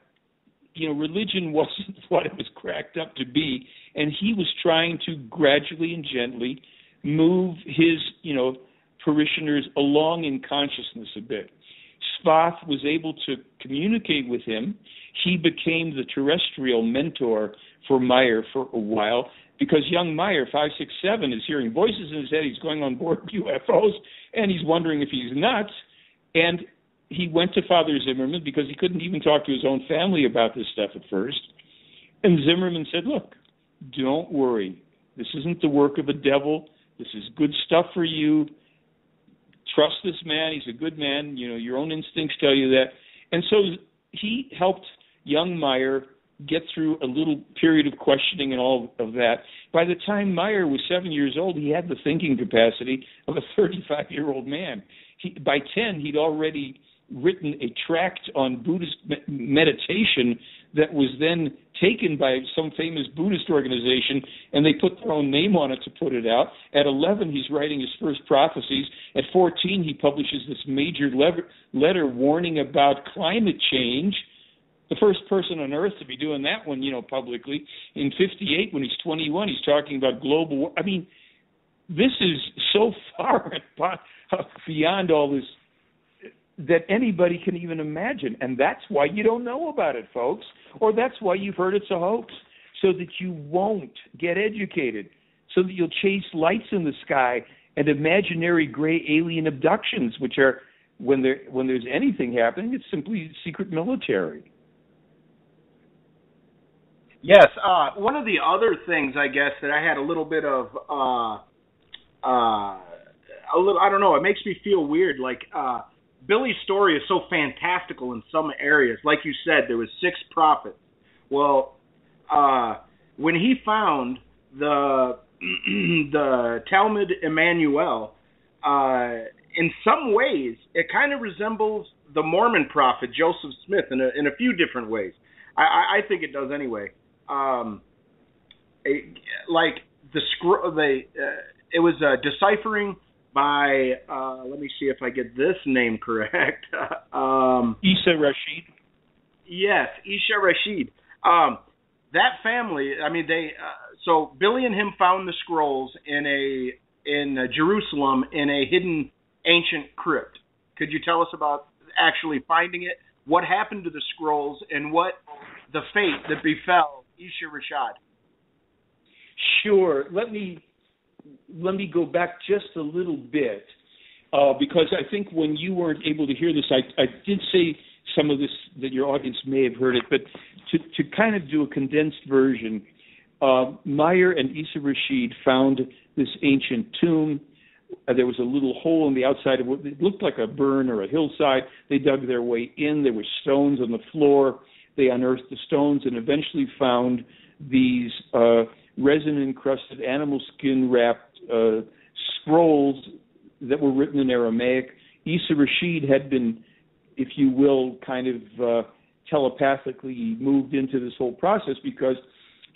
religion wasn't what it was cracked up to be, and he was trying to gradually and gently move his, parishioners along in consciousness a bit. Svath was able to communicate with him. He became the terrestrial mentor for Meier for a while, because young Meier, 5, 6, 7, is hearing voices in his head. He's going on board UFOs, and he's wondering if he's nuts. And he went to Father Zimmerman because he couldn't even talk to his own family about this stuff at first. And Zimmerman said, look, don't worry. This isn't the work of a devil. This is good stuff for you. Trust this man. He's a good man. You know, your own instincts tell you that. And so he helped young Meier get through a little period of questioning and all of that. By the time Meier was 7 years old, he had the thinking capacity of a 35-year-old man. By 10, he'd already written a tract on Buddhist meditation that was then taken by some famous Buddhist organization, and they put their own name on it to put it out. At 11, he's writing his first prophecies. At 14, he publishes this major letter warning about climate change. The first person on earth to be doing that one, publicly. In 58, when he's 21, he's talking about global war. I mean, this is so far beyond all this that anybody can even imagine. And that's why you don't know about it, folks. Or that's why you've heard it's a hoax, so that you won't get educated, so that you'll chase lights in the sky and imaginary gray alien abductions, which are, when there's anything happening, it's simply secret military. Yes, one of the other things, I guess, that I had a little bit of, I don't know, it makes me feel weird. Like, Billy's story is so fantastical in some areas. Like you said, there was 6 prophets. Well, when he found the Talmud Emmanuel, in some ways, it kind of resembles the Mormon prophet Joseph Smith in a few different ways. I think it does anyway. It was deciphering by, let me see if I get this name correct. Isa Rashid. Yes, Isha Rashid. That family, I mean, so Billy and him found the scrolls in Jerusalem in a hidden ancient crypt. Could you tell us about actually finding it? What happened to the scrolls and what the fate that befell Isha Rashid? Sure. Let me go back just a little bit, because I think when you weren't able to hear this, I did say some of this that your audience may have heard it, but to kind of do a condensed version, Meier and Isa Rashid found this ancient tomb. There was a little hole in the outside of it. It looked like a burn or a hillside. They dug their way in. There were stones on the floor. They unearthed the stones and eventually found these resin-encrusted, animal skin-wrapped scrolls that were written in Aramaic. Isa Rashid had been, if you will, kind of telepathically moved into this whole process because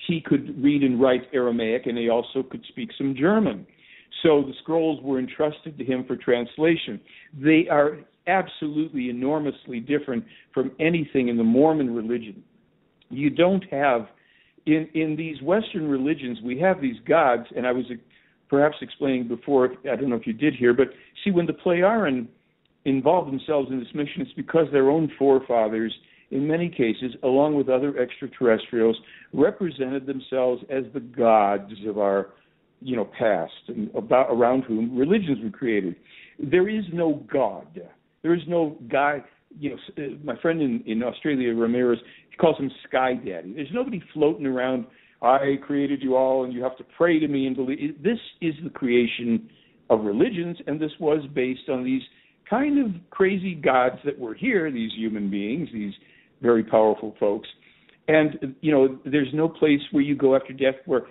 he could read and write Aramaic, and he also could speak some German. So the scrolls were entrusted to him for translation. They are absolutely enormously different from anything in the Mormon religion. You don't have, in these Western religions, we have these gods, and I was perhaps explaining before, I don't know if you did hear, but see, when the Pleiaren involved themselves in this mission, it's because their own forefathers, in many cases, along with other extraterrestrials, represented themselves as the gods of our past, and around whom religions were created. There is no God. There is no guy. My friend in Australia, Ramirez, he calls him Sky Daddy. There's nobody floating around, I created you all and you have to pray to me and believe. This is the creation of religions, and this was based on these kind of crazy gods that were here, these human beings, these very powerful folks. And, there's no place where you go after death where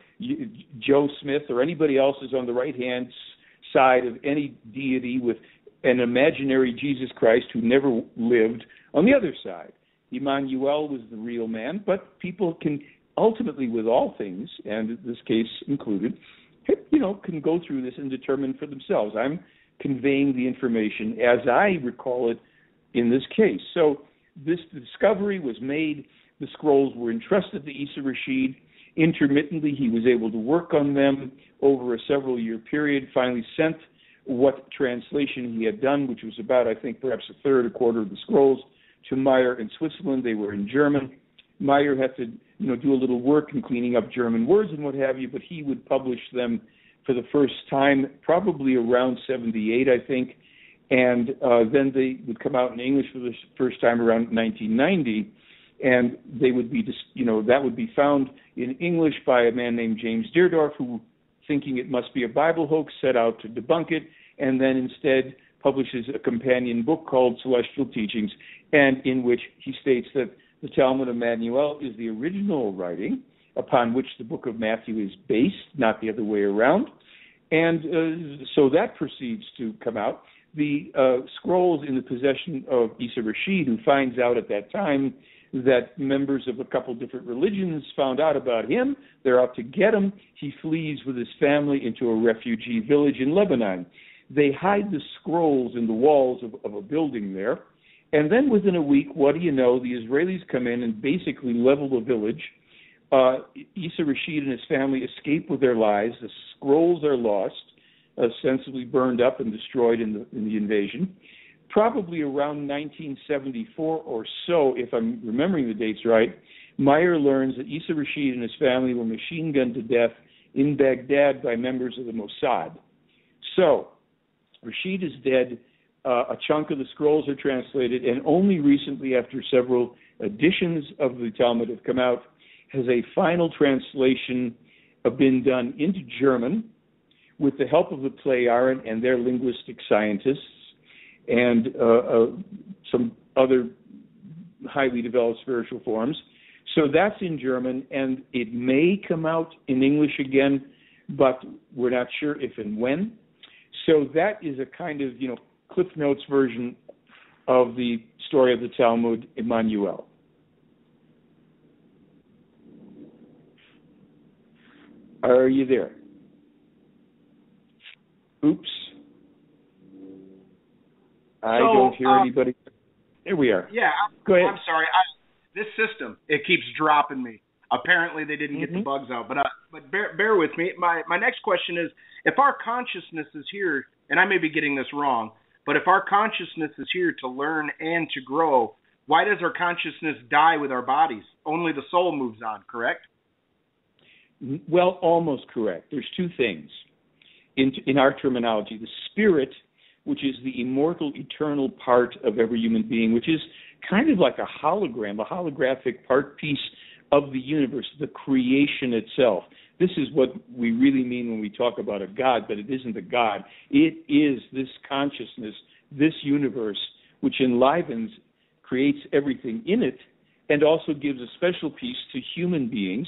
Joe Smith or anybody else is on the right-hand side of any deity with an imaginary Jesus Christ who never lived on the other side. Emmanuel was the real man, but people can ultimately, with all things, and this case included, can go through this and determine for themselves. I'm conveying the information as I recall it in this case. So this discovery was made. The scrolls were entrusted to Isa Rashid. Intermittently, he was able to work on them over a several-year period, finally sent what translation he had done, which was about, I think, perhaps a third, a quarter of the scrolls, to Meier in Switzerland. They were in German. Meier had to, do a little work in cleaning up German words and what have you, but he would publish them for the first time, probably around 78, I think. And then they would come out in English for the first time around 1990, and they would be, that would be found in English by a man named James Deardorff, who, thinking it must be a Bible hoax, set out to debunk it, and then instead publishes a companion book called Celestial Teachings, and in which he states that the Talmud of Emmanuel is the original writing upon which the book of Matthew is based, not the other way around. And so that proceeds to come out. The scrolls in the possession of Isa Rashid, who finds out at that time that members of a couple different religions found out about him. They're out to get him. He flees with his family into a refugee village in Lebanon. They hide the scrolls in the walls of a building there. And then within a week, what do you know, the Israelis come in and basically level the village. Isa Rashid and his family escape with their lives. The scrolls are lost, ostensibly burned up and destroyed in the invasion. Probably around 1974 or so, if I'm remembering the dates right, Meier learns that Isa Rashid and his family were machine gunned to death in Baghdad by members of the Mossad. So, Rashid is dead. A chunk of the scrolls are translated, and only recently, after several editions of the Talmud have come out, has a final translation been done into German with the help of the Play-Aaron and their linguistic scientists and some other highly developed spiritual forms. So that's in German, and it may come out in English again, but we're not sure if and when. So that is a kind of, Cliff Notes version of the story of the Talmud, Emmanuel. Are you there? Oops. I don't hear anybody. There we are. Yeah, go ahead. I'm sorry. This system, it keeps dropping me. Apparently, they didn't get the bugs out. But bear with me. My next question is, if our consciousness is here, and I may be getting this wrong, but if our consciousness is here to learn and to grow, why does our consciousness die with our bodies? Only the soul moves on, correct? Well, almost correct. There's two things in our terminology. The spirit, which is the immortal, eternal part of every human being, which is kind of like a hologram, a holographic part piece of the universe, the creation itself. This is what we really mean when we talk about a God, but it isn't a God. It is this consciousness, this universe, which enlivens, creates everything in it, and also gives a special piece to human beings,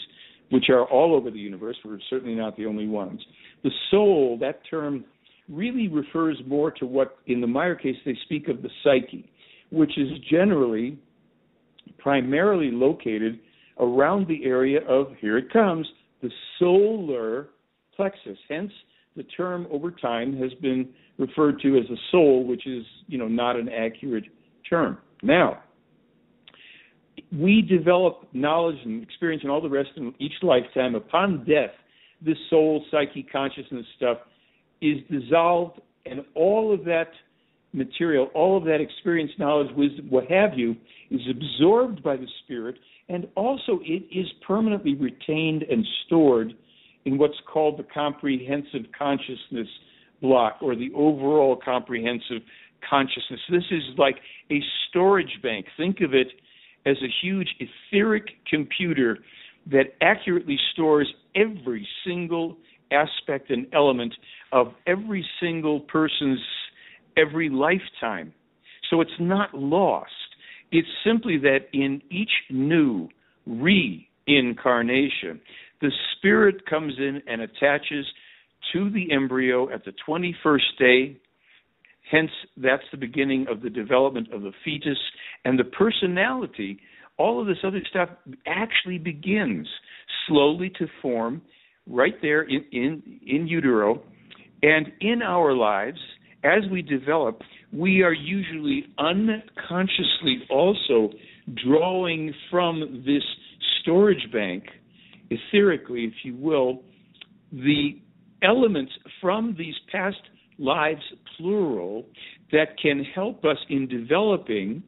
which are all over the universe. We're certainly not the only ones. The soul, that term, really refers more to what, in the Meier case, they speak of the psyche, which is generally, primarily located around the area of, here it comes, the solar plexus. Hence, the term over time has been referred to as the soul, which is, not an accurate term. Now, we develop knowledge and experience and all the rest in each lifetime. Upon death, this soul, psyche, consciousness stuff is dissolved, and all of that material, all of that experience, knowledge, wisdom, what have you, is absorbed by the spirit, and also it is permanently retained and stored in what's called the comprehensive consciousness block, or the overall comprehensive consciousness. This is like a storage bank. Think of it as a huge etheric computer that accurately stores every single aspect and element of every single person's every lifetime. So it's not lost. It's simply that in each new reincarnation, the spirit comes in and attaches to the embryo at the 21st day. Hence, that's the beginning of the development of the fetus. And the personality, all of this other stuff, actually begins slowly to form right there in utero. And in our lives, as we develop, we are usually unconsciously also drawing from this storage bank, etherically, if you will, the elements from these past lives, plural, that can help us in developing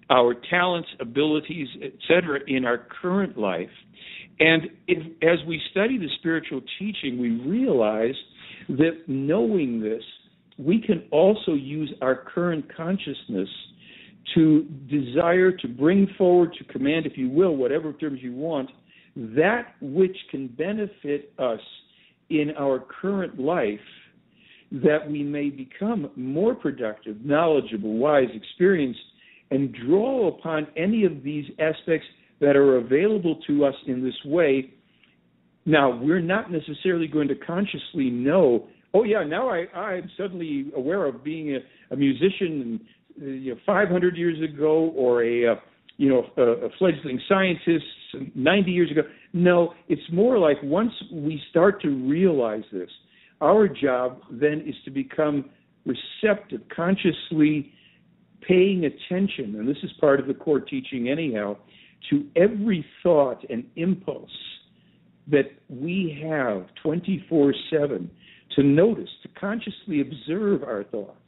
our talents, abilities, etc., in our current life. And as we study the spiritual teaching, we realize that knowing this we can also use our current consciousness to desire to bring forward, to command, if you will, whatever terms you want, that which can benefit us in our current life, that we may become more productive, knowledgeable, wise, experienced, and draw upon any of these aspects that are available to us in this way. Now, we're not necessarily going to consciously know, oh yeah, now I'm suddenly aware of being a musician 500 years ago, or a fledgling scientist 90 years ago. No, it's more like once we start to realize this, our job then is to become receptive, consciously paying attention, and this is part of the core teaching anyhow, to every thought and impulse that we have 24/7, to notice, to consciously observe our thoughts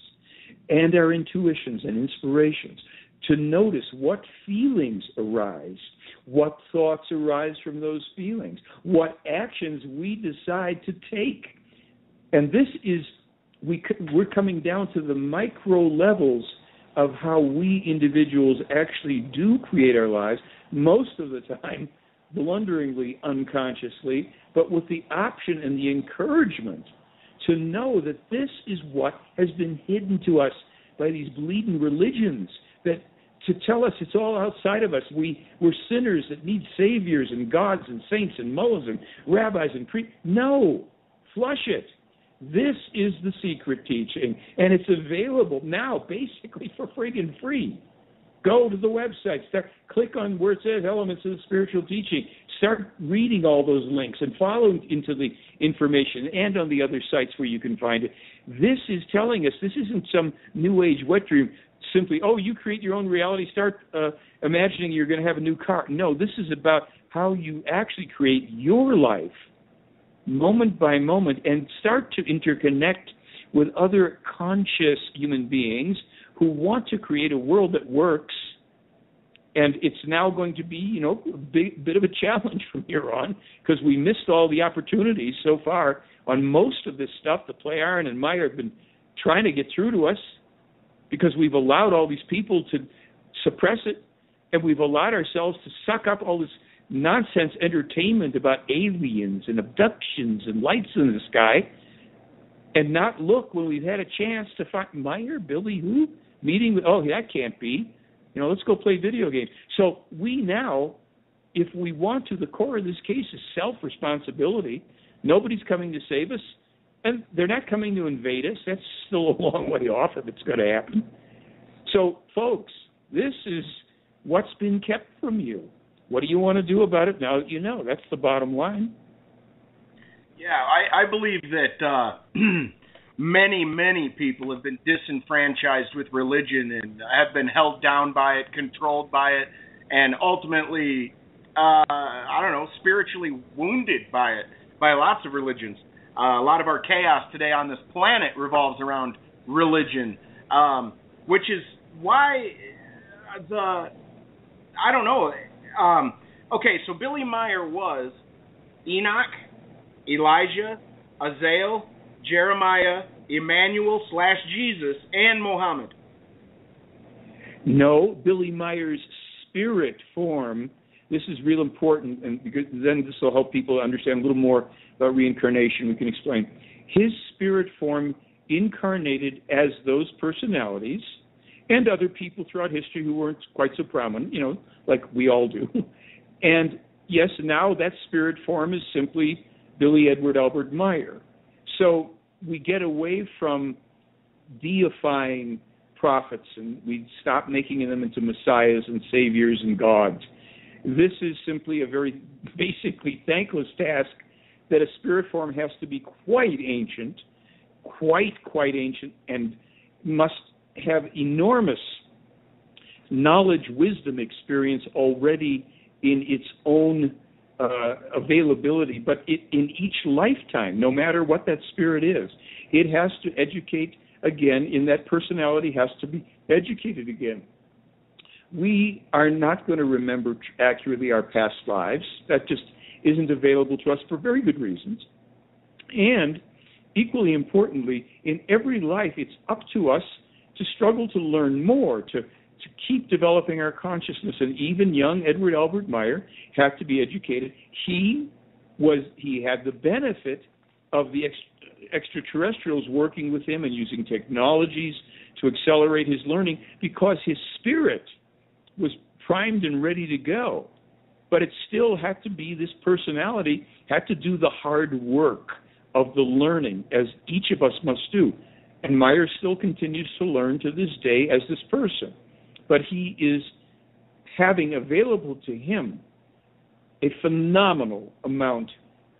and our intuitions and inspirations, to notice what feelings arise, what thoughts arise from those feelings, what actions we decide to take. And this is, we're coming down to the micro levels of how we individuals actually do create our lives, most of the time blunderingly, unconsciously, but with the option and the encouragement to know that this is what has been hidden to us by these bleeding religions, that to tell us it's all outside of us. We're sinners that need saviors and gods and saints and mullahs and rabbis and priests. No, flush it. This is the secret teaching, and it's available now basically for friggin' free. Go to the website, click on where it says Elements of the Spiritual Teaching. Start reading all those links and follow into the information, and on the other sites where you can find it. This is telling us, this isn't some New Age wet dream, simply, oh, you create your own reality, start imagining you're going to have a new car. No, this is about how you actually create your life moment by moment and start to interconnect with other conscious human beings who want to create a world that works. And it's now going to be, a bit of a challenge from here on, because we missed all the opportunities so far on most of this stuff that Play-Iron and Meier have been trying to get through to us, because we've allowed all these people to suppress it, and we've allowed ourselves to suck up all this nonsense entertainment about aliens and abductions and lights in the sky, and not look when we've had a chance to find Meier, Billy, who? Meeting with, oh, that can't be. Let's go play video games. So we now, if we want to, the core of this case is self-responsibility. Nobody's coming to save us, and they're not coming to invade us. That's still a long way off if it's going to happen. So, folks, this is what's been kept from you. What do you want to do about it now that you know? That's the bottom line. Yeah, I believe that many people have been disenfranchised with religion and have been held down by it, controlled by it, and ultimately, spiritually wounded by it, by lots of religions. A lot of our chaos today on this planet revolves around religion, which is why okay, so Billy Meier was Enoch, Elijah, Azazel, Jeremiah, Emmanuel / Jesus, and Muhammad. No, Billy Meier's spirit form, this is real important, and because then this will help people understand a little more about reincarnation. We can explain. His spirit form incarnated as those personalities and other people throughout history who weren't quite so prominent, like we all do. And yes, now that spirit form is simply Billy Edward Albert Meier. So we get away from deifying prophets, and we stop making them into messiahs and saviors and gods. This is simply a very basically thankless task that a spirit form has to be quite ancient, quite ancient, and must have enormous knowledge, wisdom, experience already in its own availability, but in each lifetime, no matter what that spirit is, it has to educate again, in that personality has to be educated again. We are not going to remember accurately our past lives. That just isn't available to us for very good reasons. And equally importantly, in every life, it's up to us to struggle to learn more, to keep developing our consciousness. And even young Edward Albert Meier had to be educated. He had the benefit of the extraterrestrials working with him and using technologies to accelerate his learning, because his spirit was primed and ready to go. But it still had to be, this personality had to do the hard work of the learning, as each of us must do. And Meier still continues to learn to this day as this person. But he is having available to him a phenomenal amount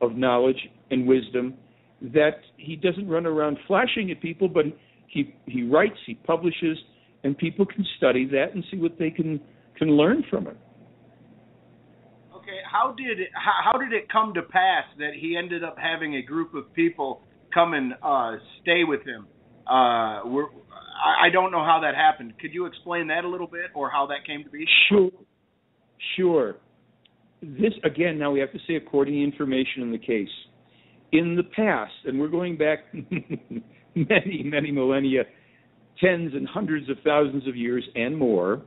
of knowledge and wisdom that he doesn't run around flashing at people, but he writes, he publishes, and people can study that and see what they can learn from it. Okay, how did it come to pass that he ended up having a group of people come and stay with him? I don't know how that happened. Could you explain that a little bit, or how that came to be? Sure. This, again, now we have to say according to information in the case. In the past, and we're going back many, many millennia, tens and hundreds of thousands of years and more,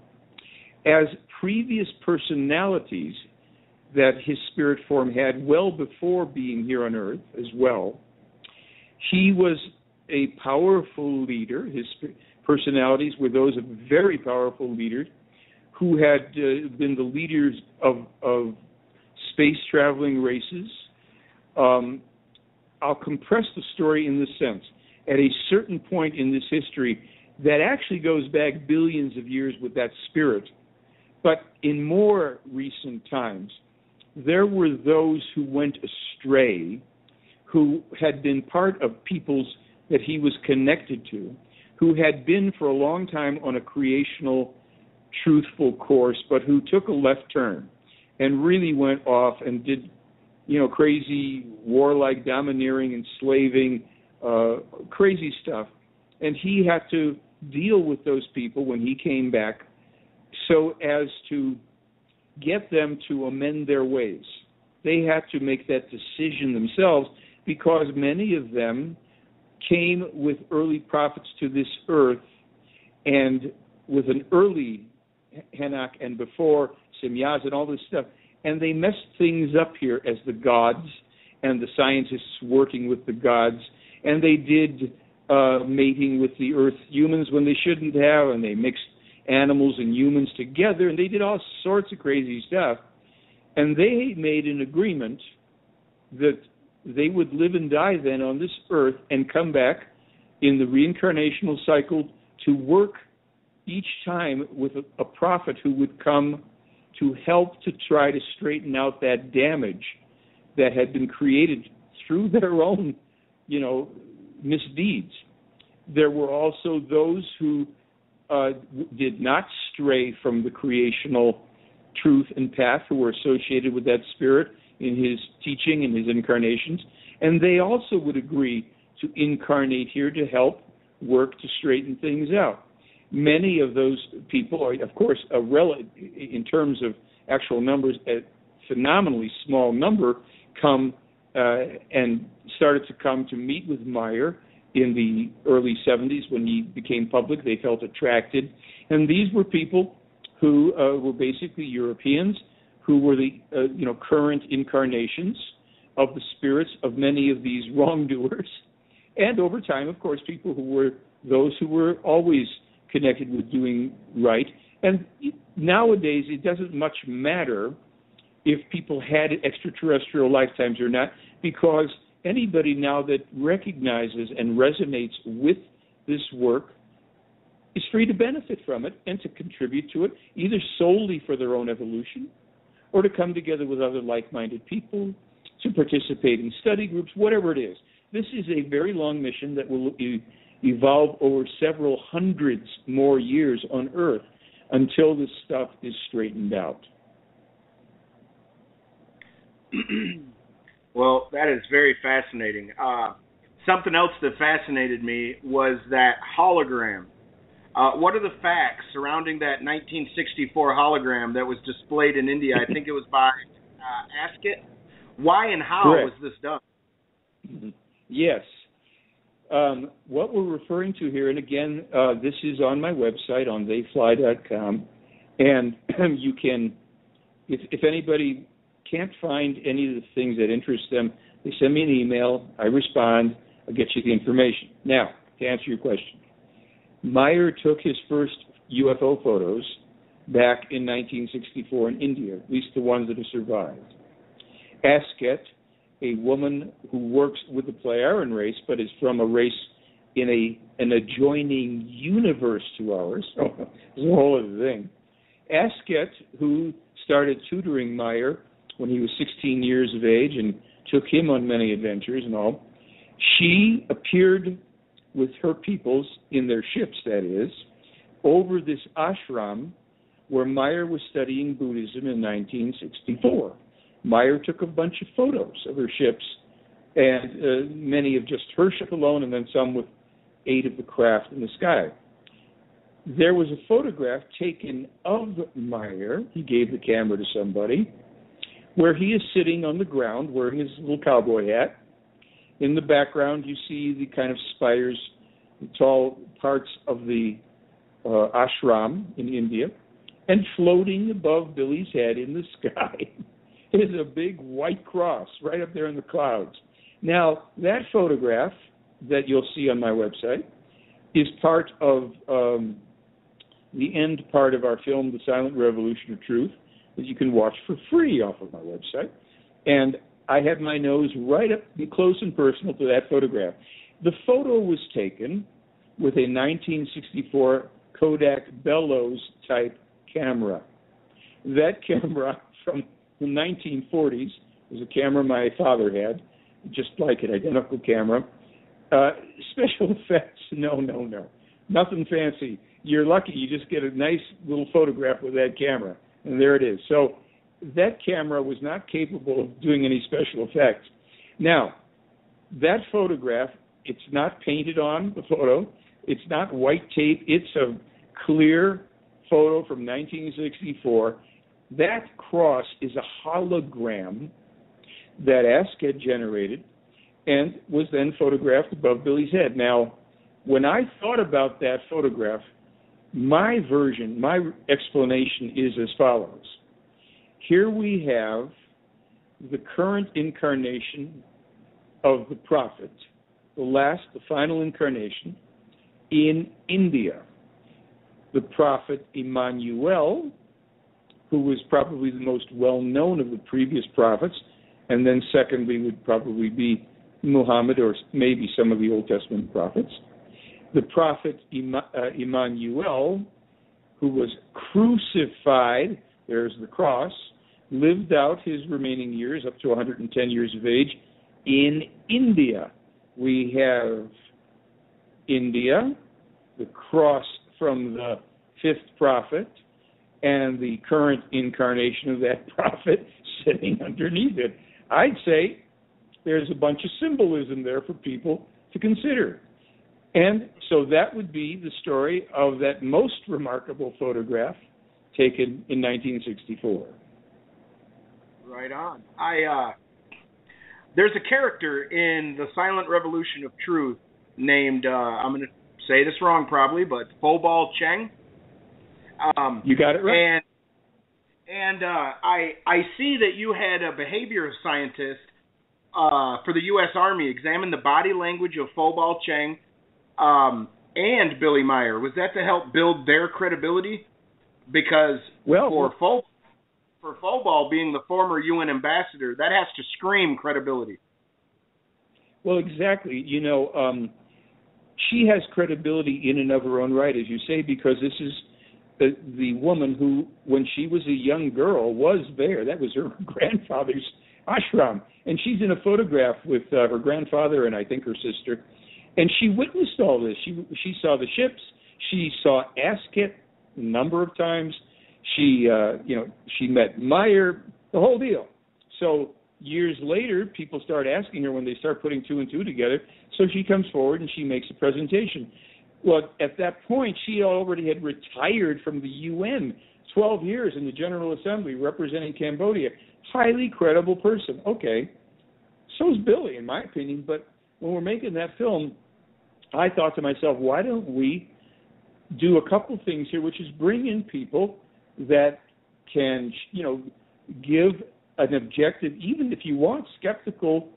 as previous personalities that his spirit form had well before being here on Earth as well, he was a powerful leader. His personalities were those of very powerful leaders who had been the leaders of space-traveling races. I'll compress the story in this sense. At a certain point in this history, that actually goes back billions of years with that spirit, but in more recent times, there were those who went astray, who had been part of peoples that he was connected to, who had been for a long time on a creational, truthful course, but who took a left turn and really went off and did, crazy warlike domineering, enslaving, crazy stuff. And he had to deal with those people when he came back so as to get them to amend their ways. They had to make that decision themselves, because many of them came with early prophets to this earth, and with an early Hanok and before Semyaz and all this stuff, and they messed things up here as the gods and the scientists working with the gods, and they did mating with the earth humans when they shouldn't have, and they mixed animals and humans together, and they did all sorts of crazy stuff. And they made an agreement that they would live and die then on this earth and come back in the reincarnational cycle to work each time with a prophet who would come to help to try to straighten out that damage that had been created through their own, misdeeds. There were also those who did not stray from the creational truth and path, who were associated with that spirit in his teaching and his incarnations, and they also would agree to incarnate here to help work to straighten things out. Many of those people are, of course, in terms of actual numbers, a phenomenally small number come and started to come to meet with Meier in the early 70s when he became public. They felt attracted. And these were people who were basically Europeans, who were the current incarnations of the spirits of many of these wrongdoers. And over time, of course, people who were those who were always connected with doing right. And nowadays, it doesn't much matter if people had extraterrestrial lifetimes or not, because anybody now that recognizes and resonates with this work is free to benefit from it and to contribute to it, either solely for their own evolution or to come together with other like-minded people, to participate in study groups, whatever it is. This is a very long mission that will evolve over several hundreds more years on Earth until this stuff is straightened out. Well, that is very fascinating. Something else that fascinated me was that hologram. What are the facts surrounding that 1964 hologram that was displayed in India? I think it was by Ascot. Why and how Correct. was this done? Yes. what we're referring to here, and again, this is on my website on theyfly.com, and you can, if anybody can't find any of the things that interest them, they send me an email, I respond, I'll get you the information. Now, to answer your question, Meier took his first UFO photos back in 1964 in India, at least the ones that have survived. Asket, a woman who works with the Plejaren race, but is from a race in an adjoining universe to ours, so it's a whole other thing. Asket, who started tutoring Meier when he was 16 years of age and took him on many adventures and all, she appeared with her peoples in their ships, that is, over this ashram where Meier was studying Buddhism in 1964. Meier took a bunch of photos of her ships, and many of just her ship alone, and then some with aid of the craft in the sky. There was a photograph taken of Meier, he gave the camera to somebody, where he is sitting on the ground wearing his little cowboy hat. In the background, you see the kind of spires, the tall parts of the ashram in India, and floating above Billy's head in the sky is a big white cross right up there in the clouds. Now, that photograph that you'll see on my website is part of the end part of our film, The Silent Revolution of Truth, that you can watch for free off of my website. And I had my nose right up close and personal to that photograph. The photo was taken with a 1964 Kodak Bellows-type camera. That camera from the 1940s was a camera my father had, just like an identical camera. Special effects, no. Nothing fancy. You're lucky you just get a nice little photograph with that camera, and there it is. So that camera was not capable of doing any special effects. Now, that photograph, it's not painted on the photo. It's not white tape. It's a clear photo from 1964. That cross is a hologram that Asket generated and was then photographed above Billy's head. Now, when I thought about that photograph, my version, my explanation is as follows. Here we have the current incarnation of the prophet, the final incarnation in India. The prophet Emmanuel, who was probably the most well-known of the previous prophets, and then secondly would probably be Muhammad or maybe some of the Old Testament prophets. The prophet Emmanuel, who was crucified, there's the cross, lived out his remaining years up to 110 years of age in India. We have India, the cross from the fifth prophet, and the current incarnation of that prophet sitting underneath it. I'd say there's a bunch of symbolism there for people to consider. And so that would be the story of that most remarkable photograph taken in 1964. Right on. There's a character in The Silent Revolution of Truth named, I'm going to say this wrong probably, but Fobal Cheng. You got it right. And I see that you had a behavior scientist for the U.S. Army examine the body language of Fobal Cheng and Billy Meier. Was that to help build their credibility? Because for Fobal being the former UN ambassador, that has to scream credibility. Well, exactly. You know, she has credibility in and of her own right, as you say, because this is the woman who, when she was a young girl, was there. That was her grandfather's ashram. And she's in a photograph with her grandfather and I think her sister. And she witnessed all this. She saw the ships. She saw Asket a number of times. She met Meier, the whole deal. So years later, people start asking her when they start putting two and two together. So she comes forward and she makes a presentation. Well, at that point, she already had retired from the UN, 12 years in the General Assembly representing Cambodia. Highly credible person. Okay, so's Billy, in my opinion. But when we're making that film, I thought to myself, why don't we do a couple things here, which is bring in people that can, give an objective, even if you want skeptical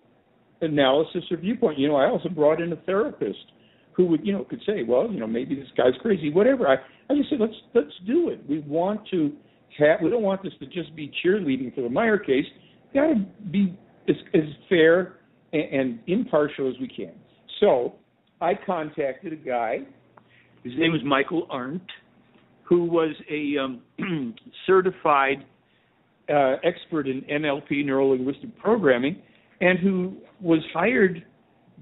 analysis or viewpoint. I also brought in a therapist who would, could say, well, maybe this guy's crazy, whatever. I just said, let's do it. We don't want this to just be cheerleading for the Meier case. We've got to be as fair and impartial as we can. So I contacted a guy. His name was Michael Arndt, who was a certified expert in NLP, neuro-linguistic programming, and who was hired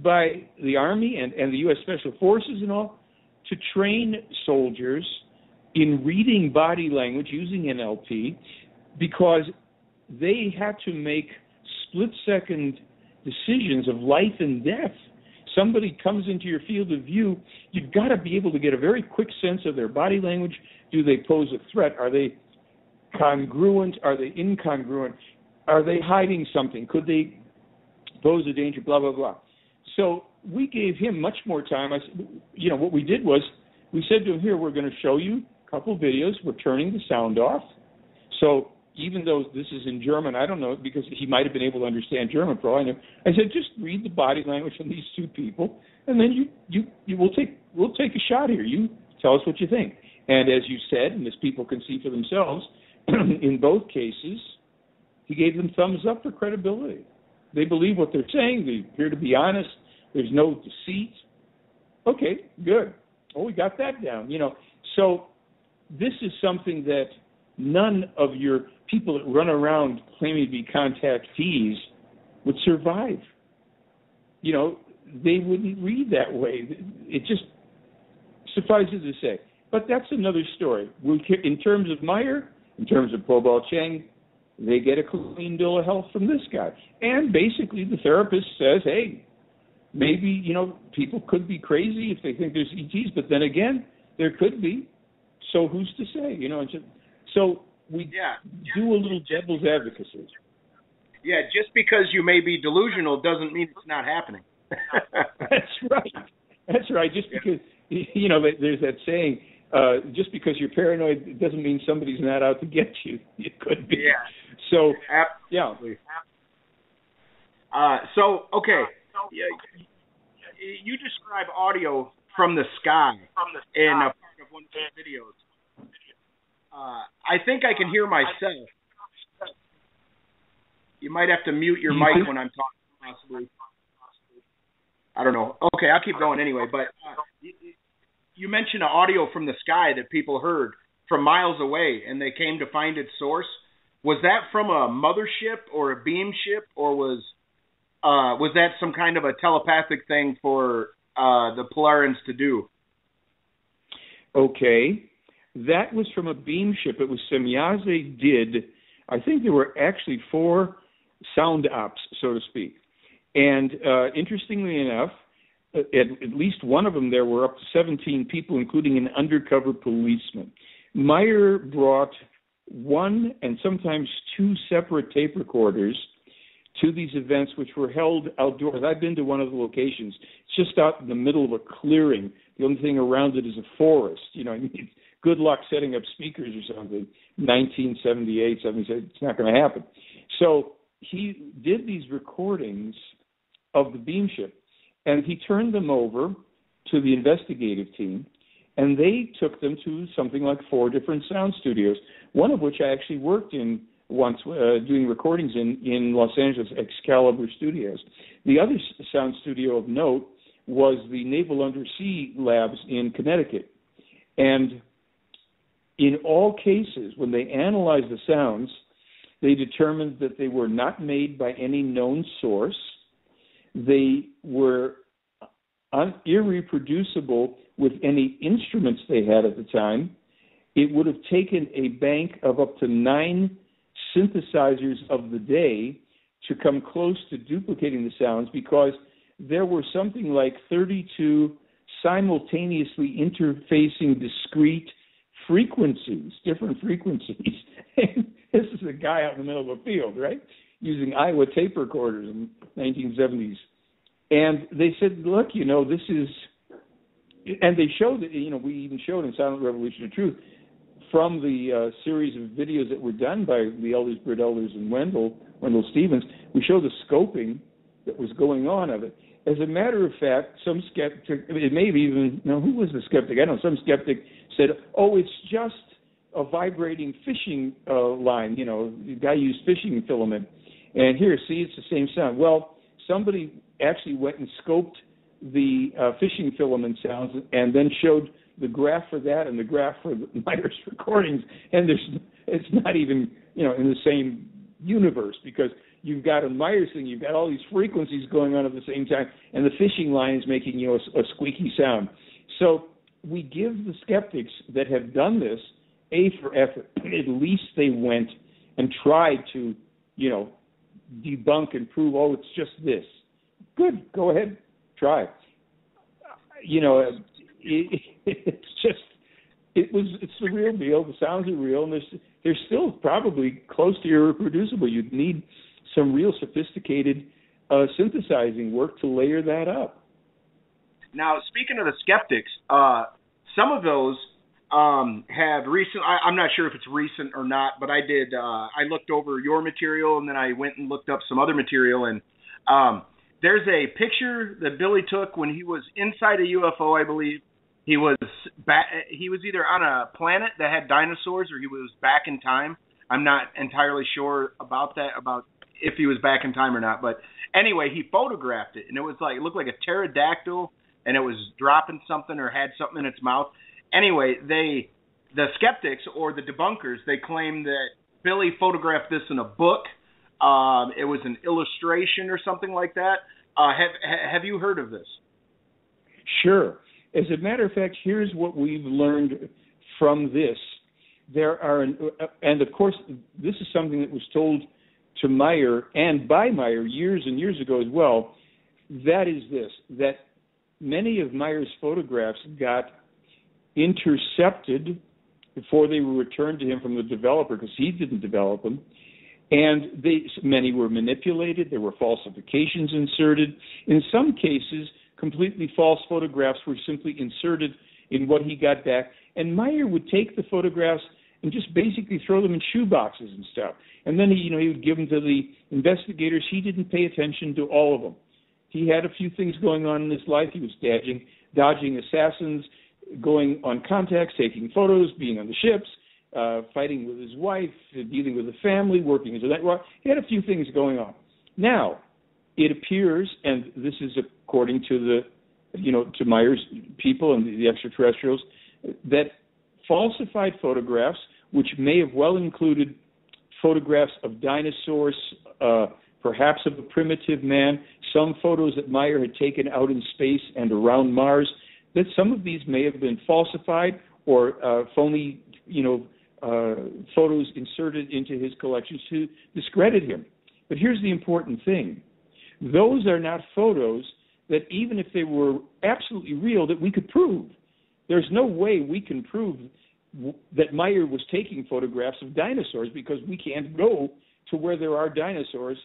by the Army and the U.S. Special Forces and all to train soldiers in reading body language using NLP, because they had to make split-second decisions of life and death. Somebody comes into your field of view, you've got to be able to get a very quick sense of their body language. Do they pose a threat? Are they congruent? Are they incongruent? Are they hiding something? Could they pose a danger? Blah, blah, blah. So we gave him much more time. What we did was we said to him, here, we're going to show you a couple videos. We're turning the sound off. So even though this is in German, I don't know, because he might have been able to understand German for all I know. I said, just read the body language from these two people, and then we'll take a shot here. You tell us what you think. And as you said, and as people can see for themselves, in both cases, he gave them thumbs up for credibility. They believe what they're saying. They appear to be honest. There's no deceit. Okay, good. Oh, we got that down. So this is something that none of your people that run around claiming to be contactees would survive. They wouldn't read that way. It just suffices to say. But that's another story. In terms of Meier, in terms of Pobal Cheng, they get a clean bill of health from this guy. And basically the therapist says, hey, maybe, people could be crazy if they think there's ETs, but then again, there could be. So who's to say? So we do a little devil's advocacy. Yeah, just because you may be delusional doesn't mean it's not happening. That's right. Just because, there's that saying, just because you're paranoid, it doesn't mean somebody's not out to get you. It could be. Yeah. So, absolutely. Okay. You describe audio from the sky in a part of one of the videos. I think I can hear myself. You might have to mute your mic when I'm talking, possibly. I don't know. Okay, I'll keep going anyway. But you mentioned audio from the sky that people heard from miles away, and they came to find its source. Was that from a mothership or a beam ship, or was that some kind of a telepathic thing for the Polarans to do? Okay. That was from a beam ship. It was Semyaze did. I think there were actually 4 sound ops, so to speak. And interestingly enough, at least one of them, there were up to 17 people, including an undercover policeman. Meier brought 1 and sometimes 2 separate tape recorders to these events, which were held outdoors. I've been to one of the locations. It's just out in the middle of a clearing. The only thing around it is a forest. Good luck setting up speakers or something. 1978, 77, it's not going to happen. So he did these recordings of the beam ship, and he turned them over to the investigative team, and they took them to something like 4 different sound studios, one of which I actually worked in once doing recordings in Los Angeles, Excalibur Studios. The other sound studio of note was the Naval Undersea Labs in Connecticut. And in all cases, when they analyzed the sounds, they determined that they were not made by any known source. They were irreproducible with any instruments they had at the time. It would have taken a bank of up to 9 synthesizers of the day to come close to duplicating the sounds, because there were something like 32 simultaneously interfacing discrete frequencies, different frequencies. This is a guy out in the middle of a field, right, using Iowa tape recorders in the 1970s. And they said, look, this is And they showed it, we even showed in Silent Revolution of Truth from the series of videos that were done by the elders, Britt Elders, and Wendell Stevens. We showed the scoping that was going on of it. As a matter of fact, some skeptic, it may be even, who was the skeptic? I don't know, some skeptic said, oh, it's just a vibrating fishing line, the guy used fishing filament. And here, see, it's the same sound. Well, somebody actually went and scoped the fishing filament sounds and then showed the graph for that and the graph for Meier's recordings, and it's not even, in the same universe, because you've got a Meier's thing, you've got all these frequencies going on at the same time, and the fishing line is making, a squeaky sound. So we give the skeptics that have done this A for effort. At least they went and tried to, debunk and prove, oh, it's just this. Good, go ahead, try. It's the real deal. The sounds are real, and they're still probably close to irreproducible. You'd need some real sophisticated synthesizing work to layer that up. Now, speaking of the skeptics, some of those have recent. I'm not sure if it's recent or not, but I did. I looked over your material, and then I went and looked up some other material, and there's a picture that Billy took when he was inside a UFO, I believe. He was either on a planet that had dinosaurs, or he was back in time. I'm not entirely sure about that, about if he was back in time or not. But anyway, he photographed it, and it looked like a pterodactyl, and it was dropping something or had something in its mouth. Anyway, the skeptics or the debunkers, they claim that Billy photographed this in a book. It was an illustration or something like that. Have you heard of this? Sure. As a matter of fact, here's what we've learned from this. There are, and of course, this is something that was told to Meier and by Meier years and years ago as well. That is this, that many of Meier's photographs got intercepted before they were returned to him from the developer, because he didn't develop them. And many were manipulated. There were falsifications inserted. In some cases, completely false photographs were simply inserted in what he got back. And Meier would take the photographs and just basically throw them in shoe boxes and stuff. And then he would give them to the investigators. He didn't pay attention to all of them. He had a few things going on in his life. He was dodging assassins, going on contacts, taking photos, being on the ships, fighting with his wife, dealing with the family, working as a network. He had a few things going on. Now, it appears, and this is according to to Meier's people and the extraterrestrials, that falsified photographs, which may have well included photographs of dinosaurs, perhaps of a primitive man, some photos that Meier had taken out in space and around Mars, that some of these may have been falsified or phony, photos inserted into his collections to discredit him. But here's the important thing. Those are not photos that, even if they were absolutely real, that we could prove. There's no way we can prove that Meier was taking photographs of dinosaurs, because we can't go to where there are dinosaurs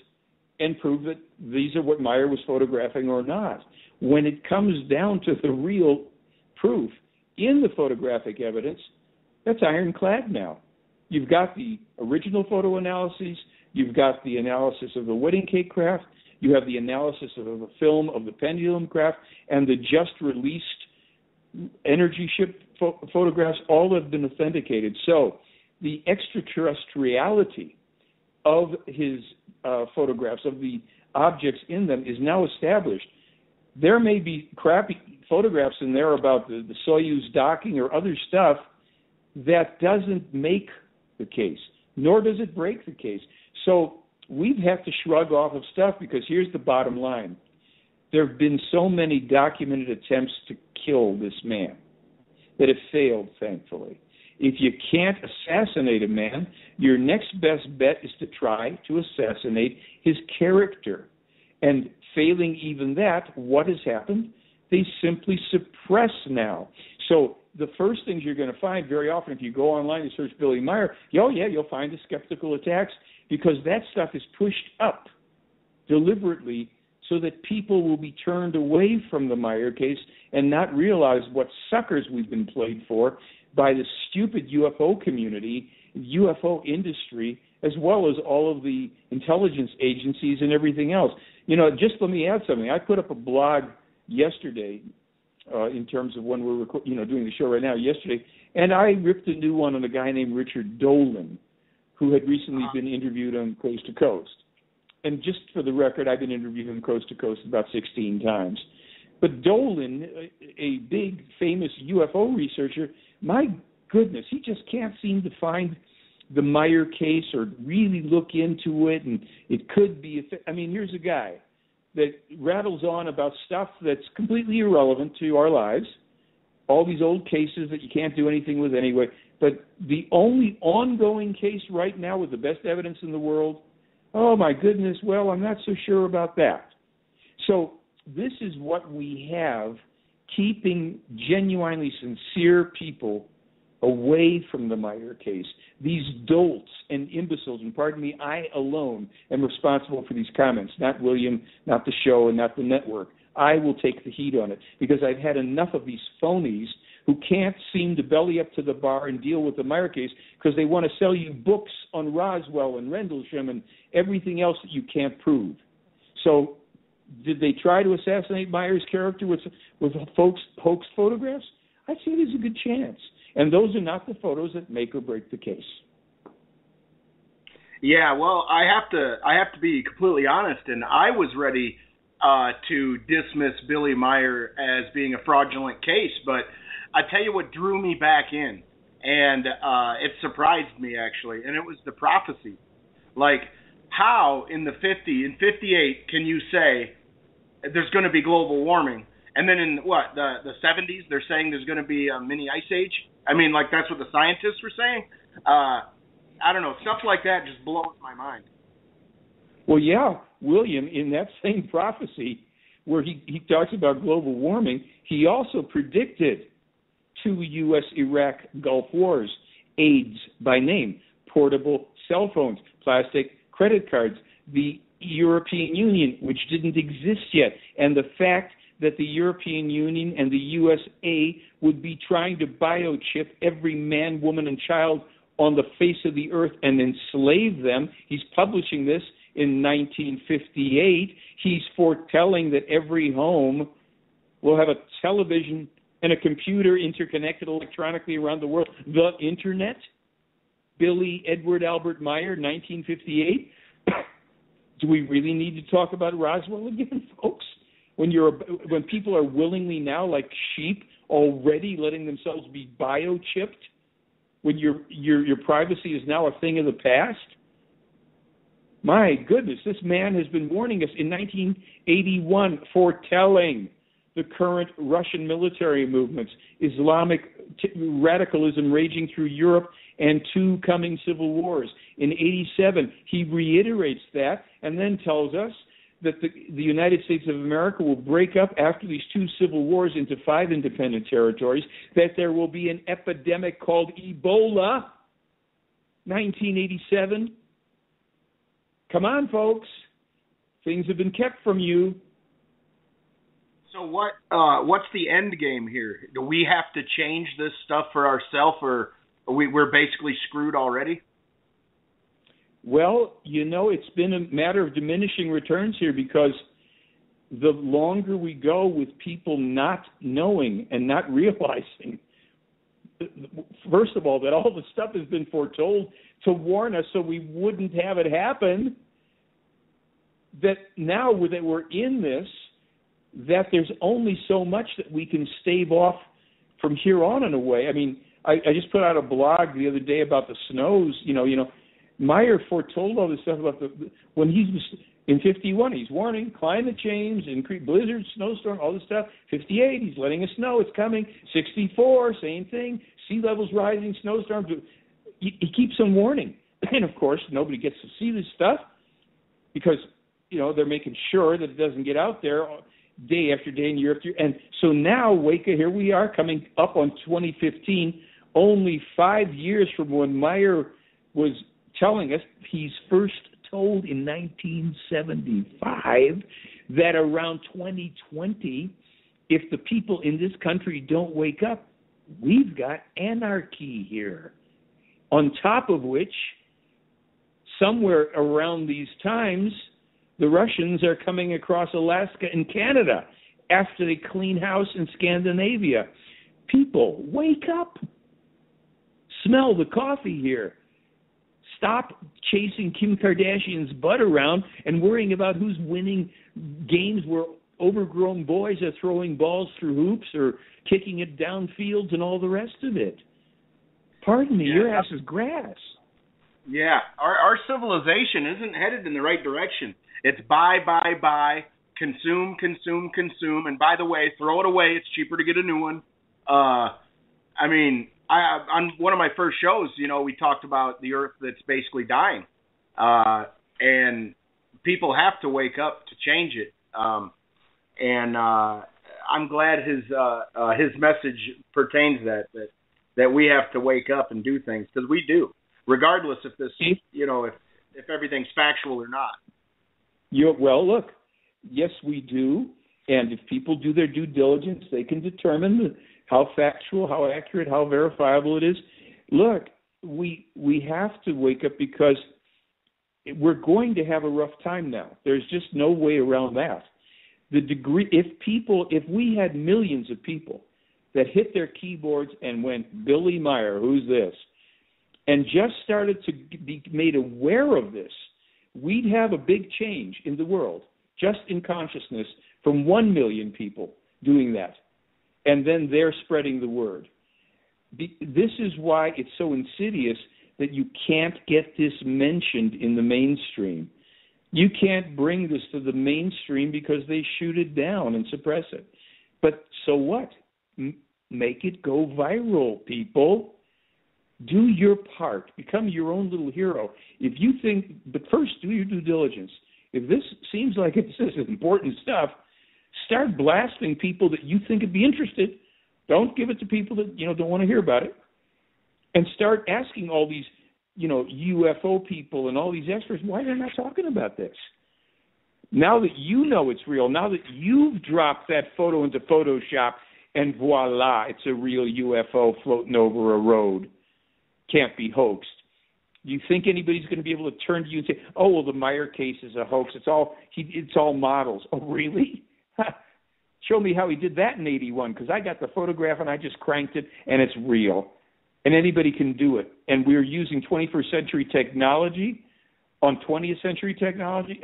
and prove that these are what Meier was photographing or not. When it comes down to the real proof in the photographic evidence, that's ironclad now. You've got the original photo analyses, you've got the analysis of the wedding cake craft, you have the analysis of the film of the pendulum craft, and the just released energy ship photographs all have been authenticated. So the extraterrestriality of his photographs, of the objects in them, is now established. There may be crappy photographs in there about the Soyuz docking or other stuff. That doesn't make the case, nor does it break the case. So we've had to shrug off of stuff, because here's the bottom line. There have been so many documented attempts to kill this man that have failed, thankfully. If you can't assassinate a man, your next best bet is to try to assassinate his character. And failing even that, what has happened? They simply suppress now. So the first things you're going to find very often, if you go online and search Billy Meier, you'll find the skeptical attacks, because that stuff is pushed up deliberately so that people will be turned away from the Meier case and not realize what suckers we've been played for by the stupid UFO community, UFO industry, as well as all of the intelligence agencies and everything else. Just let me add something. I put up a blog yesterday in terms of when we're doing the show right now, yesterday, and I ripped a new one on a guy named Richard Dolan, who had recently been interviewed on Coast to Coast. And just for the record, I've been interviewed on Coast to Coast about 16 times. But Dolan, a big, famous UFO researcher, my goodness, he just can't seem to find the Meier case or really look into it, and it could be here's a guy that rattles on about stuff that's completely irrelevant to our lives, all these old cases that you can't do anything with anyway, but the only ongoing case right now with the best evidence in the world, oh my goodness, well, I'm not so sure about that. So this is what we have keeping genuinely sincere people away from the Meier case. These dolts and imbeciles, and pardon me, I alone am responsible for these comments, not William, not the show, and not the network. I will take the heat on it because I've had enough of these phonies who can't seem to belly up to the bar and deal with the Meier case because they want to sell you books on Roswell and Rendlesham and everything else that you can't prove. So did they try to assassinate Meier's character with hoax photographs? I say there's a good chance. And those are not the photos that make or break the case. Yeah, well, I have to be completely honest, and I was ready to dismiss Billy Meier as being a fraudulent case, but I tell you what drew me back in, and it surprised me actually, and it was the prophecy. Like, how in 58 can you say there's going to be global warming, and then in the 70s they're saying there's going to be a mini ice age? I mean, like, that's what the scientists were saying. I don't know, stuff like that just blows my mind. Well, yeah, William, in that same prophecy where he talks about global warming, he also predicted 2 U.S.-Iraq Gulf Wars, AIDS by name, portable cell phones, plastic credit cards, the European Union, which didn't exist yet, and the fact that the European Union and the USA would be trying to biochip every man, woman, and child on the face of the earth and enslave them. He's publishing this in 1958. He's foretelling that every home will have a television and a computer interconnected electronically around the world. The Internet. Billy Edward Albert Meier, 1958. Do we really need to talk about Roswell again, folks? When people are willingly now, like sheep, already letting themselves be biochipped, when your privacy is now a thing of the past? My goodness, this man has been warning us in 1981, foretelling the current Russian military movements, Islamic radicalism raging through Europe, and 2 coming civil wars. In 87, he reiterates that and then tells us that the United States of America will break up after these 2 civil wars into 5 independent territories, that there will be an epidemic called Ebola, 1987. Come on, folks. Things have been kept from you. So what's the end game here? Do we have to change this stuff for ourselves, or we're basically screwed already? Well, it's been a matter of diminishing returns here because the longer we go with people not knowing and not realizing, first of all, that all the stuff has been foretold to warn us so we wouldn't have it happen, that now that we're in this, that there's only so much that we can stave off from here on in a way. I mean, I just put out a blog the other day about the snows. Meier foretold all this stuff about when he was in 51. He's warning climate change, increased blizzards, snowstorm, all this stuff. 58, he's letting us know it's coming. 64, same thing. Sea levels rising, snowstorms. He keeps on warning, and of course nobody gets to see this stuff because they're making sure that it doesn't get out there day after day and year after year. And so now, Waka, here we are coming up on 2015, only 5 years from when Meier was telling us he's first told in 1975 that around 2020, if the people in this country don't wake up, we've got anarchy here. On top of which, somewhere around these times, the Russians are coming across Alaska and Canada after they clean house in Scandinavia. People, wake up. Smell the coffee here. Stop chasing Kim Kardashian's butt around and worrying about who's winning games where overgrown boys are throwing balls through hoops or kicking it down fields and all the rest of it. Pardon me, your ass is grass. Yeah, our civilization isn't headed in the right direction. It's buy, consume, and by the way, throw it away. It's cheaper to get a new one. On one of my first shows, we talked about the Earth that's basically dying, and people have to wake up to change it. And I'm glad his message pertains that we have to wake up and do things, because we do, regardless if this, if everything's factual or not. Well, look, yes, we do, and if people do their due diligence, they can determine how factual, how accurate, how verifiable it is. Look, we have to wake up because we're going to have a rough time now. There's just no way around that. If we had millions of people that hit their keyboards and went, Billy Meier, who's this? And just started to be made aware of this, we'd have a big change in the world, just in consciousness, from 1 million people doing that. And then they're spreading the word. This is why it's so insidious that you can't get this mentioned in the mainstream. You can't bring this to the mainstream because they shoot it down and suppress it. But so what? Make it go viral, people. Do your part. Become your own little hero. If you think, but first do your due diligence. If this seems like it's important stuff, start blasting people that you think would be interested. Don't give it to people that don't want to hear about it. And start asking all these UFO people and all these experts why they're not talking about this. Now that you know it's real, now that you've dropped that photo into Photoshop and voila, it's a real UFO floating over a road. Can't be hoaxed. Do you think anybody's going to be able to turn to you and say, "Oh, well, the Meier case is a hoax. It's all models." Oh, really? Show me how he did that in 81, because I got the photograph and I just cranked it and it's real. And anybody can do it. And we're using 21st century technology on 20th century technology.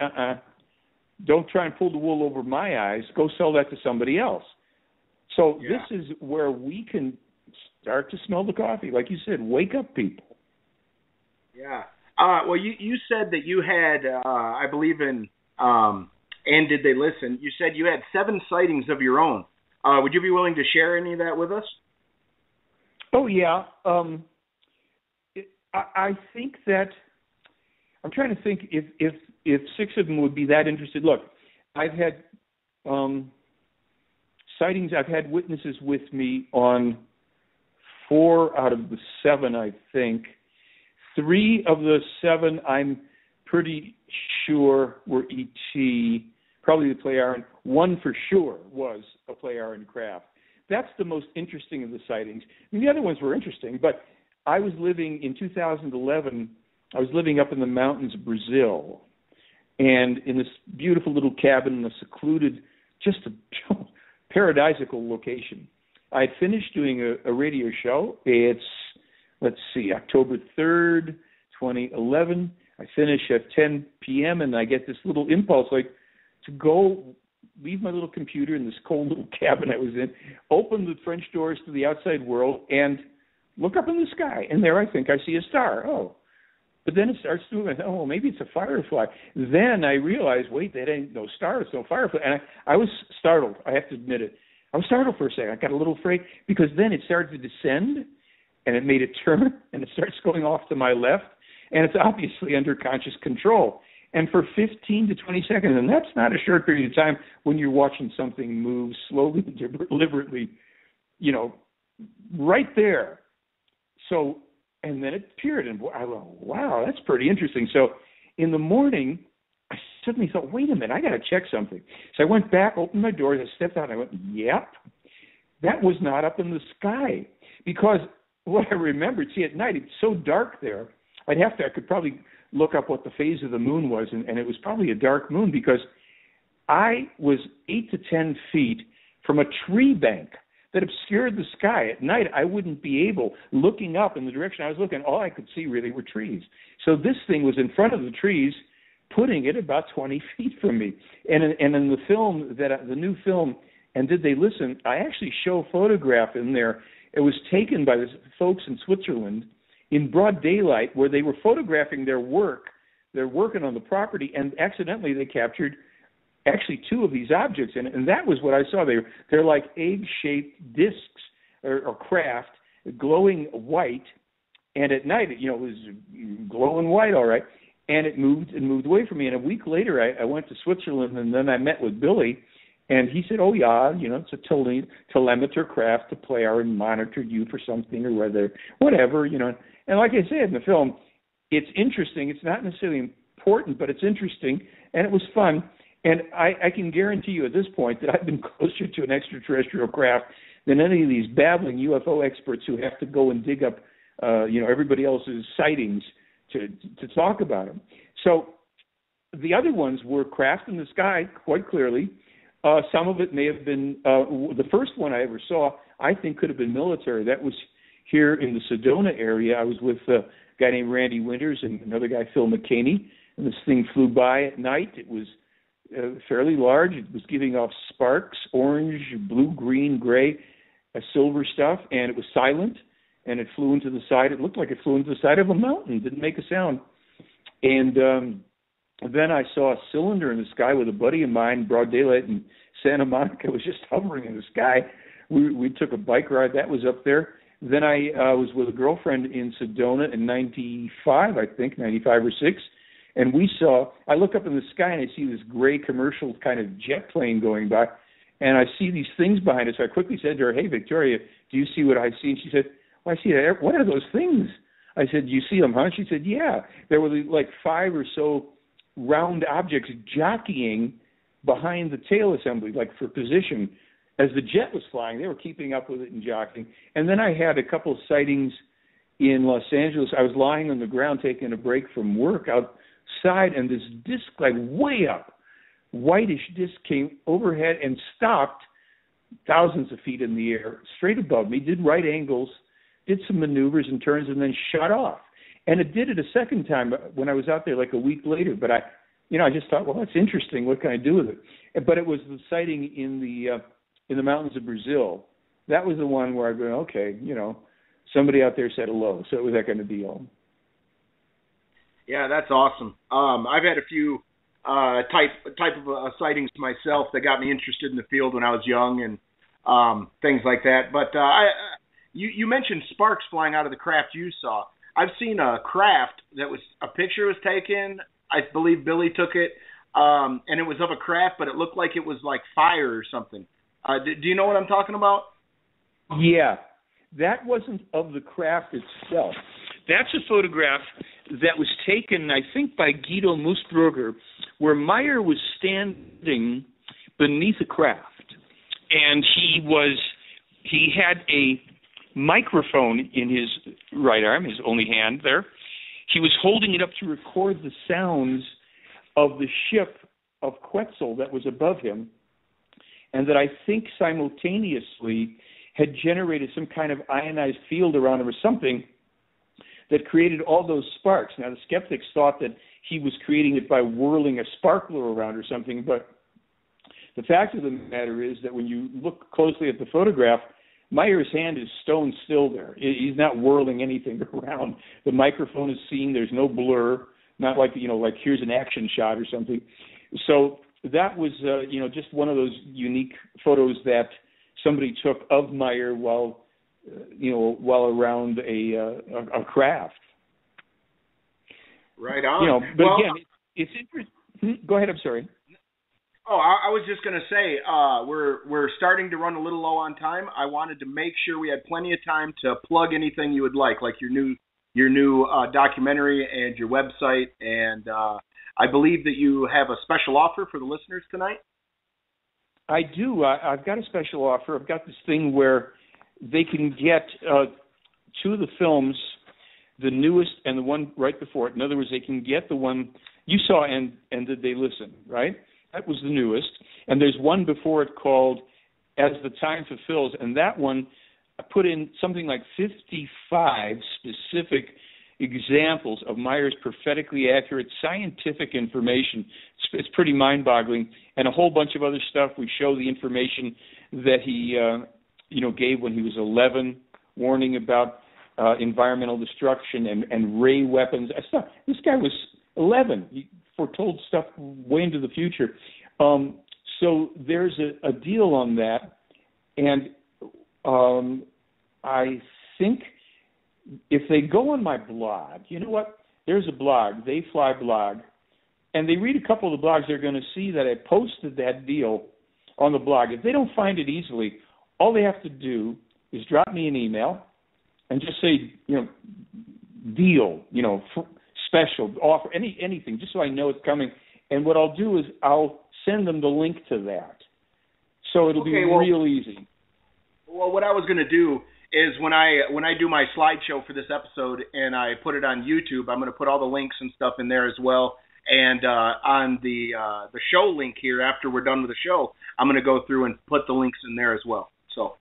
Don't try and pull the wool over my eyes. Go sell that to somebody else. So This is where we can start to smell the coffee. Like you said, wake up, people. Yeah. Well, you said that you had, I believe in, and did they listen? You said you had 7 sightings of your own. Would you be willing to share any of that with us? Oh, yeah. I think that I'm trying to think if 6 of them would be that interested. Look, I've had sightings. I've had witnesses with me on 4 out of the 7, I think. 3 of the 7, I'm pretty sure were ET, probably the Pleiaren. 1 for sure was a Pleiaren craft. That's the most interesting of the sightings. I mean, the other ones were interesting, but I was living in 2011, I was living up in the mountains of Brazil, and in this beautiful little cabin in a secluded, just a paradisical location. I had finished doing a radio show. It's, October 3rd, 2011. I finish at 10 p.m., and I get this little impulse, to go leave my little computer in this cold little cabin I was in, open the French doors to the outside world, and look up in the sky. And there I think I see a star. Oh. But then it starts to, maybe it's a firefly. Then I realized, wait, that ain't no star, it's no firefly. And I was startled, I have to admit it. I was startled for a second. I got a little afraid, because then it started to descend, and it made a turn, and it starts going off to my left, and it's obviously under conscious control. And for 15 to 20 seconds, and that's not a short period of time when you're watching something move slowly and deliberately, right there. So, and then it appeared, and I went, wow, that's pretty interesting. So in the morning, I suddenly thought, wait a minute, I got to check something. So I went back, opened my door, I stepped out, and I went, yep, that was not up in the sky. Because what I remembered, see, at night, it's so dark there, I could probably look up what the phase of the moon was, and it was probably a dark moon, because I was 8 to 10 feet from a tree bank that obscured the sky. At night, I wouldn't be able, looking up in the direction I was looking, all I could see really were trees. So this thing was in front of the trees, putting it about 20 feet from me. And in the film, the new film, And Did They Listen, I actually show a photograph in there. It was taken by the folks in Switzerland in broad daylight, where they were photographing their work. They're working on the property, and accidentally they captured actually two of these objects, and that was what I saw. They're like egg-shaped discs or craft, glowing white, and at night, it was glowing white, all right, and it moved away from me. And a week later, I went to Switzerland, and then I met with Billy, and he said, oh, yeah, it's a telemeter craft to play or monitor you for something or whatever. And like I said in the film, it's interesting. It's not necessarily important, but it's interesting, and it was fun. And I can guarantee you at this point that I've been closer to an extraterrestrial craft than any of these babbling UFO experts who have to go and dig up, everybody else's sightings to talk about them. So the other ones were craft in the sky, quite clearly. Some of it may have been the first one I ever saw, I think could have been military. That was here in the Sedona area. I was with a guy named Randy Winters and another guy, Phil McCaney, and this thing flew by at night. It was fairly large. It was giving off sparks, orange, blue, green, gray, silver stuff, and it was silent, and it flew into the side. It looked like it flew into the side of a mountain. Didn't make a sound. And then I saw a cylinder in the sky with a buddy of mine, broad daylight in Santa Monica. It was just hovering in the sky. We took a bike ride. That was up there. Then I was with a girlfriend in Sedona in 95 or 6. And I look up in the sky and I see this gray commercial kind of jet plane going by. And I see these things behind us. So I quickly said to her, hey, Victoria, do you see what I see? And she said, well, I see that. What are those things? I said, do you see them, huh? She said, yeah. There were like 5 or so round objects jockeying behind the tail assembly, like for position. As the jet was flying, they were keeping up with it and jockeying. And then I had a couple of sightings in Los Angeles. I was lying on the ground taking a break from work outside, and this disc, like way up, whitish disc came overhead and stopped thousands of feet in the air, straight above me, did right angles, did some maneuvers and turns, and then shut off. And it did it a second time when I was out there like a week later. But I just thought, well, that's interesting. What can I do with it? But it was the sighting in the mountains of Brazil. That was the one where I go, okay, somebody out there said hello. So it was that kind of deal. Yeah, that's awesome. I've had a few type of sightings myself that got me interested in the field when I was young and things like that. But you mentioned sparks flying out of the craft you saw. I've seen a craft a picture was taken. I believe Billy took it, and it was of a craft, but it looked like it was like fire or something. Do you know what I'm talking about? Yeah, that wasn't of the craft itself. That's a photograph that was taken, I think, by Guido Moosbrugger, where Meier was standing beneath a craft, and he had a microphone in his right arm, his only hand there. He was holding it up to record the sounds of the ship of Quetzal that was above him, and that I think simultaneously had generated some kind of ionized field around him or something that created all those sparks. Now, the skeptics thought that he was creating it by whirling a sparkler around or something, but the fact of the matter is that when you look closely at the photograph, Meier's hand is stone still there. He's not whirling anything around. The microphone is seen. There's no blur, not like, like here's an action shot or something. So that was, just one of those unique photos that somebody took of Meier while around a craft. Right on. But again, it's interesting. Go ahead. I'm sorry. Oh, I was just going to say, we're starting to run a little low on time. I wanted to make sure we had plenty of time to plug anything you would like your new your new documentary and your website. And I believe that you have a special offer for the listeners tonight. I do. I've got a special offer. I've got this thing where they can get two of the films, the newest and the one right before it. In other words, they can get the one you saw and Did They Listen, right? That was the newest. And there's one before it called As the Time Fulfills, and that one I put in something like 55 specific examples of Meier's prophetically accurate scientific information. It's pretty mind-boggling, and a whole bunch of other stuff. We show the information that he, gave when he was 11, warning about environmental destruction and ray weapons. This guy was 11. He foretold stuff way into the future. So there's a deal on that, and I think if they go on my blog, you know what? There's a blog, They Fly blog, and they read a couple of the blogs, they're going to see that I posted that deal on the blog. If they don't find it easily, all they have to do is drop me an email and just say, deal, special, offer, anything, just so I know it's coming. And what I'll do is I'll send them the link to that. So it'll be real easy. Well, what I was going to do is when I do my slideshow for this episode and I put it on YouTube, I'm going to put all the links and stuff in there as well. And on the show link here, after we're done with the show, I'm going to go through and put the links in there as well. So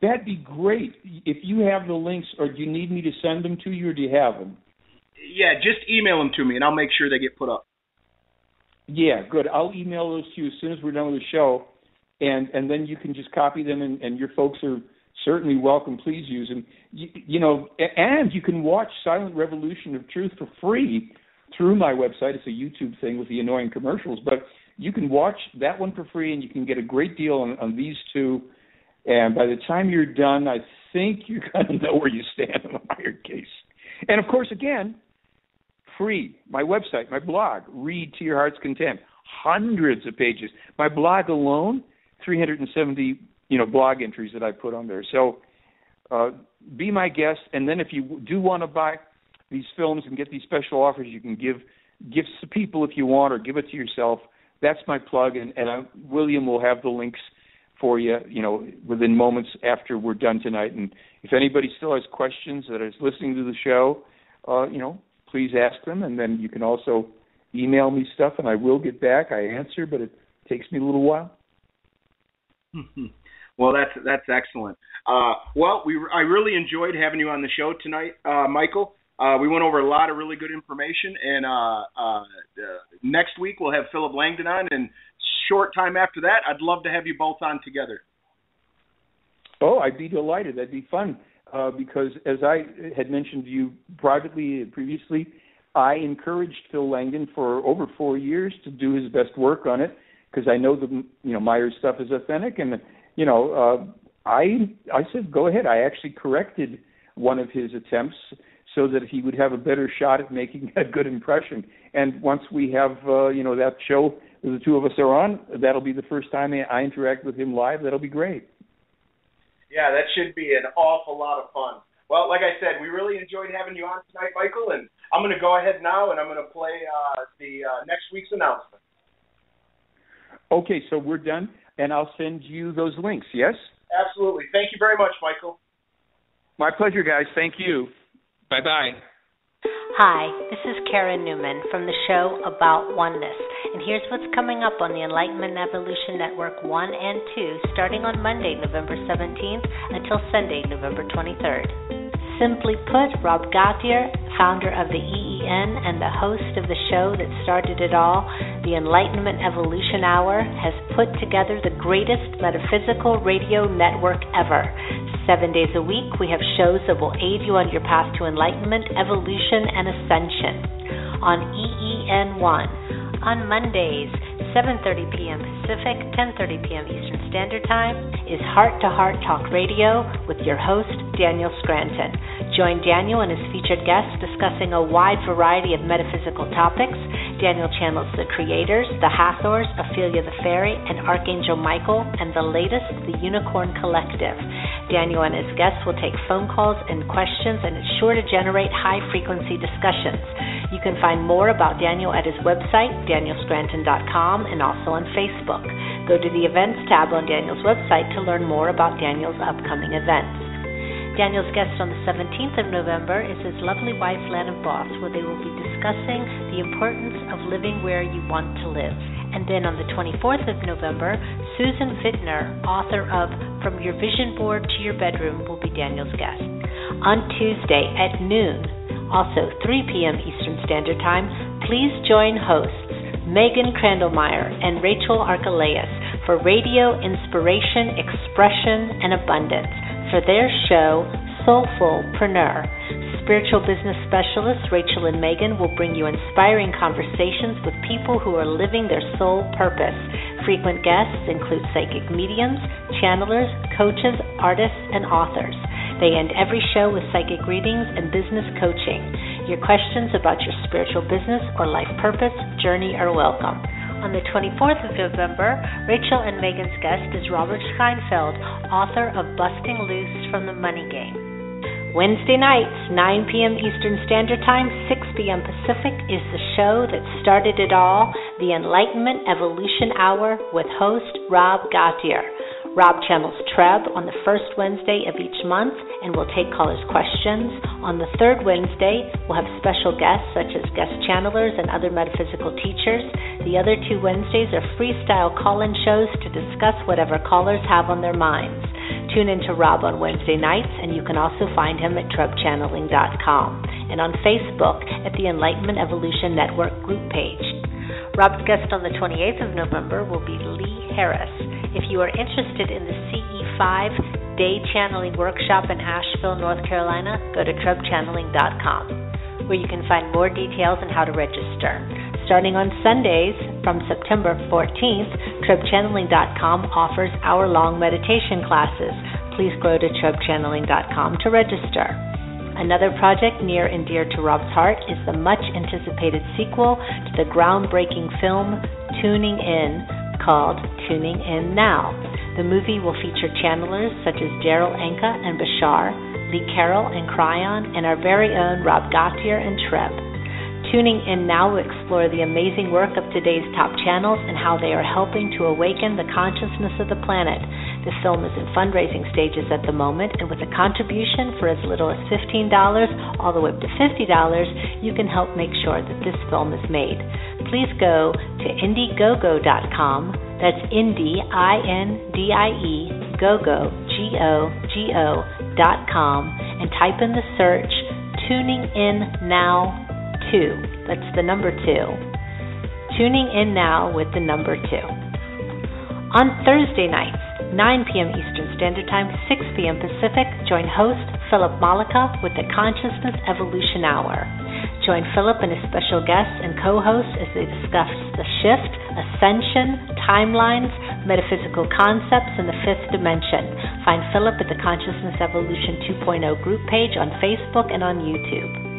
that'd be great. If you have the links, or do you need me to send them to you, or do you have them? Yeah, just email them to me, and I'll make sure they get put up. Yeah, good. I'll email those to you as soon as we're done with the show, and then you can just copy them, and your folks are certainly welcome. Please use them. And you can watch Silent Revolution of Truth for free through my website. It's a YouTube thing with the annoying commercials, but you can watch that one for free, and you can get a great deal on these two. And by the time you're done, I think you're going to know where you stand on the Meier case. And, of course, again, free. My website, my blog, read to your heart's content. Hundreds of pages. My blog alone, 370, blog entries that I put on there. So be my guest. And then if you do want to buy these films and get these special offers, you can give gifts to people if you want, or give it to yourself. That's my plug. And William will have the links for you, within moments after we're done tonight. And if anybody still has questions that is listening to the show, please ask them. And then you can also email me stuff, and I will get back. I answer, but it takes me a little while. Well, that's excellent. I really enjoyed having you on the show tonight, Michael. We went over a lot of really good information, and next week we'll have Philip Langdon on, and short time after that, I'd love to have you both on together. Oh, I'd be delighted. That'd be fun, because as I had mentioned to you privately previously, I encouraged Phil Langdon for over 4 years to do his best work on it, because I know Meier's stuff is authentic, and I said go ahead. I actually corrected one of his attempts so that he would have a better shot at making a good impression. And once we have that show the two of us are on, that'll be the first time I interact with him live. That'll be great. Yeah, that should be an awful lot of fun. Well, like I said, we really enjoyed having you on tonight, Michael, and I'm going to go ahead now and I'm going to play the next week's announcement. Okay, so we're done, and I'll send you those links, yes? Absolutely. Thank you very much, Michael. My pleasure, guys. Thank you. Bye-bye. Hi, this is Karen Newman from the show About Oneness, and here's what's coming up on the Enlightenment Evolution Network 1 and 2 starting on Monday, November 17th until Sunday, November 23rd. Simply put, Rob Gauthier, founder of the EEN and the host of the show that started it all, the Enlightenment Evolution Hour, has put together the greatest metaphysical radio network ever. 7 days a week, we have shows that will aid you on your path to enlightenment, evolution, and ascension. On EEN1, on Mondays, 7:30 p.m. Pacific, 10:30 p.m. Eastern Standard Time, is Heart to Heart Talk Radio with your host, Daniel Scranton. Join Daniel and his featured guests discussing a wide variety of metaphysical topics. Daniel channels the Creators, the Hathors, Ophelia the Fairy, and Archangel Michael, and the latest, the Unicorn Collective. Daniel and his guests will take phone calls and questions, and it's sure to generate high-frequency discussions. You can find more about Daniel at his website, danielscranton.com, and also on Facebook. Go to the Events tab on Daniel's website to learn more about Daniel's upcoming events. Daniel's guest on the 17th of November is his lovely wife, Lana Boss, where they will be discussing the importance of living where you want to live. And then on the 24th of November, Susan Fittner, author of From Your Vision Board to Your Bedroom, will be Daniel's guest. On Tuesday at noon, also 3 p.m. Eastern Standard Time, please join hosts Megan Crandallmeyer and Rachel Archelaus for Radio Inspiration, Expression, and Abundance for their show, Soulfulpreneur. Spiritual business specialists Rachel and Megan will bring you inspiring conversations with people who are living their soul purpose. Frequent guests include psychic mediums, channelers, coaches, artists, and authors. They end every show with psychic readings and business coaching. Your questions about your spiritual business or life purpose journey are welcome. On the 24th of November, Rachel and Megan's guest is Robert Scheinfeld, author of Busting Loose from the Money Game. Wednesday nights, 9 p.m. Eastern Standard Time, 6 p.m. Pacific, is the show that started it all, the Enlightenment Evolution Hour with host Rob Gautier. Rob channels Treb on the first Wednesday of each month and will take callers' questions. On the third Wednesday, we'll have special guests such as guest channelers and other metaphysical teachers. The other 2 Wednesdays are freestyle call-in shows to discuss whatever callers have on their minds. Tune in to Rob on Wednesday nights, and you can also find him at TrebChanneling.com and on Facebook at the Enlightenment Evolution Network group page. Rob's guest on the 28th of November will be Lee Harris. If you are interested in the CE5 Day Channeling Workshop in Asheville, North Carolina, go to TrebChanneling.com, where you can find more details on how to register. Starting on Sundays from September 14th, TrebChanneling.com offers hour-long meditation classes. Please go to TrebChanneling.com to register. Another project near and dear to Rob's heart is the much-anticipated sequel to the groundbreaking film Tuning In, called Tuning In Now. The movie will feature channelers such as Daryl Anka and Bashar, Lee Carroll and Cryon, and our very own Rob Gautier and Treb. Tuning In Now will explore the amazing work of today's top channels and how they are helping to awaken the consciousness of the planet. The film is in fundraising stages at the moment, and with a contribution for as little as $15 all the way up to $50, you can help make sure that this film is made. Please go to Indiegogo.com, that's Indie, I-N-D-I-E, Gogo, G-O-G-O.com, and type in the search Tuning In Now 2. That's the number 2. Tuning In Now with the number 2. On Thursday nights, 9 p.m. Eastern Standard Time, 6 p.m. Pacific, join host Philip Malika with the Consciousness Evolution Hour. Join Philip and his special guests and co-hosts as they discuss the shift, ascension, timelines, metaphysical concepts, and the fifth dimension. Find Philip at the Consciousness Evolution 2.0 group page on Facebook and on YouTube.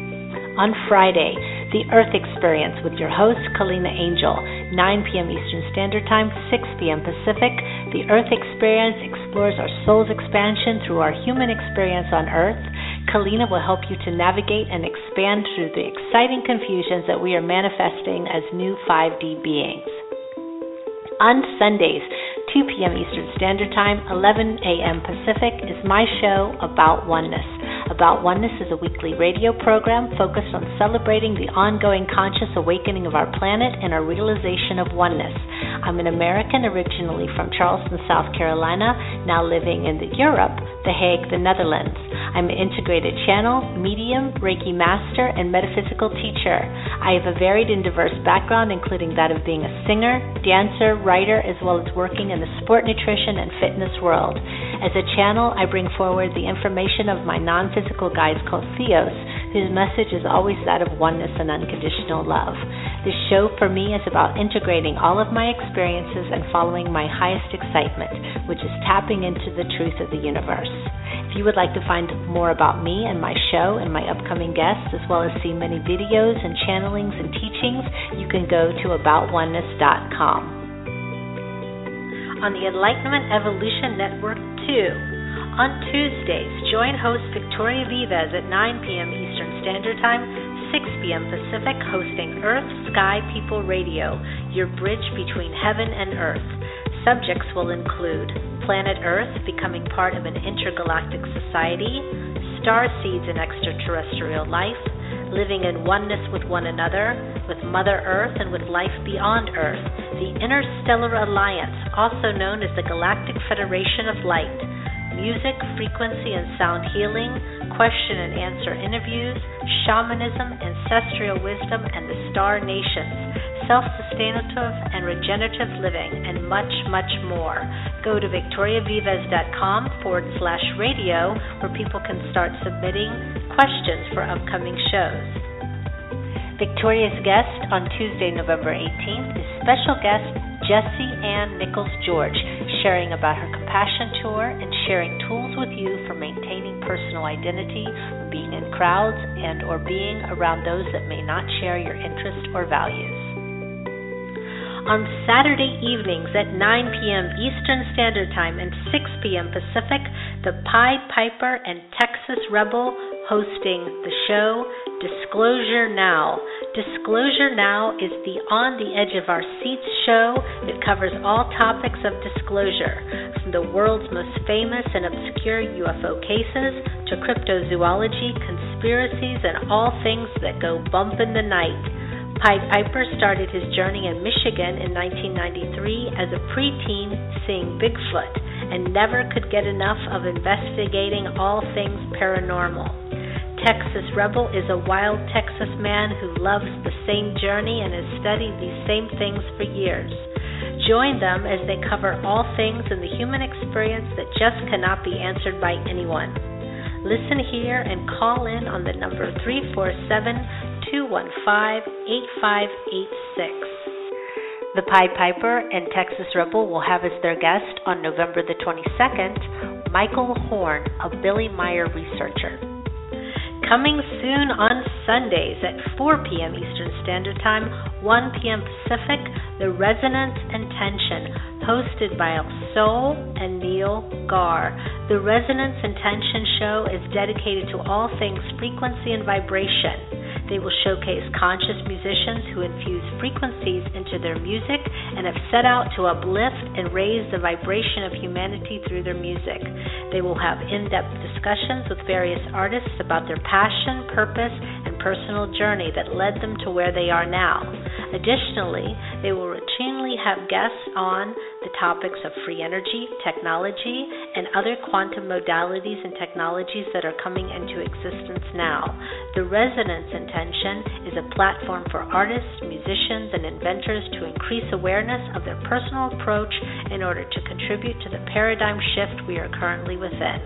On Friday, The Earth Experience with your host, Kalina Angel, 9 p.m. Eastern Standard Time, 6 p.m. Pacific. The Earth Experience explores our soul's expansion through our human experience on Earth. Kalina will help you to navigate and expand through the exciting confusions that we are manifesting as new 5D beings. On Sundays, 2 p.m. Eastern Standard Time, 11 a.m. Pacific, is my show, About Oneness. About Oneness is a weekly radio program focused on celebrating the ongoing conscious awakening of our planet and our realization of oneness. I'm an American originally from Charleston, South Carolina, now living in Europe, The Hague, the Netherlands. I'm an integrated channel, medium, Reiki master, and metaphysical teacher. I have a varied and diverse background, including that of being a singer, dancer, writer, as well as working in the sport, nutrition, and fitness world. As a channel, I bring forward the information of my non-physical guides called Theos, whose message is always that of oneness and unconditional love. This show for me is about integrating all of my experiences and following my highest excitement, which is tapping into the truth of the universe. If you would like to find more about me and my show and my upcoming guests, as well as see many videos and channelings and teachings, you can go to aboutoneness.com. On the Enlightenment Evolution Network 2, On Tuesdays, join host Victoria Vives at 9 p.m. Eastern Standard Time, 6 p.m. Pacific, hosting Earth, Sky, People Radio, your bridge between heaven and earth. Subjects will include planet Earth becoming part of an intergalactic society, star seeds and extraterrestrial life, living in oneness with one another, with Mother Earth and with life beyond Earth, the Interstellar Alliance, also known as the Galactic Federation of Light, music, frequency and sound healing, question and answer interviews, shamanism, ancestral wisdom, and the Star Nations, self-sustainative and regenerative living, and much, much more. Go to victoriavives.com/radio where people can start submitting questions for upcoming shows. Victoria's guest on Tuesday, November 18th is special guest Jessie Ann Nichols-George, sharing about her Compassion Tour and sharing tools with you for maintaining personal identity, being in crowds, and or being around those that may not share your interests or values. On Saturday evenings at 9 p.m. Eastern Standard Time and 6 p.m. Pacific, the Pied Piper and Texas Rebel hosting the show Disclosure Now. Disclosure Now is the On the Edge of Our Seats show that covers all topics of disclosure, from the world's most famous and obscure UFO cases to cryptozoology, conspiracies, and all things that go bump in the night. Pied Piper started his journey in Michigan in 1993 as a preteen seeing Bigfoot and never could get enough of investigating all things paranormal. Texas Rebel is a wild Texas man who loves the same journey and has studied these same things for years. Join them as they cover all things in the human experience that just cannot be answered by anyone. Listen here and call in on the number 347-215-8586. The Pied Piper and Texas Rebel will have as their guest on November the 22nd, Michael Horn, a Billy Meier researcher. Coming soon on Sundays at 4 p.m. Eastern Standard Time, 1 p.m. Pacific, The Resonance and Tension, hosted by Sol and Neil Gar. The Resonance and Tension show is dedicated to all things frequency and vibration. They will showcase conscious musicians who infuse frequencies into their music and have set out to uplift and raise the vibration of humanity through their music. They will have in-depth discussions with various artists about their passion, purpose, and personal journey that led them to where they are now. Additionally, they will routinely have guests on the topics of free energy, technology, and other quantum modalities and technologies that are coming into existence now. The Resonance Intention is a platform for artists, musicians, and inventors to increase awareness of their personal approach in order to contribute to the paradigm shift we are currently within.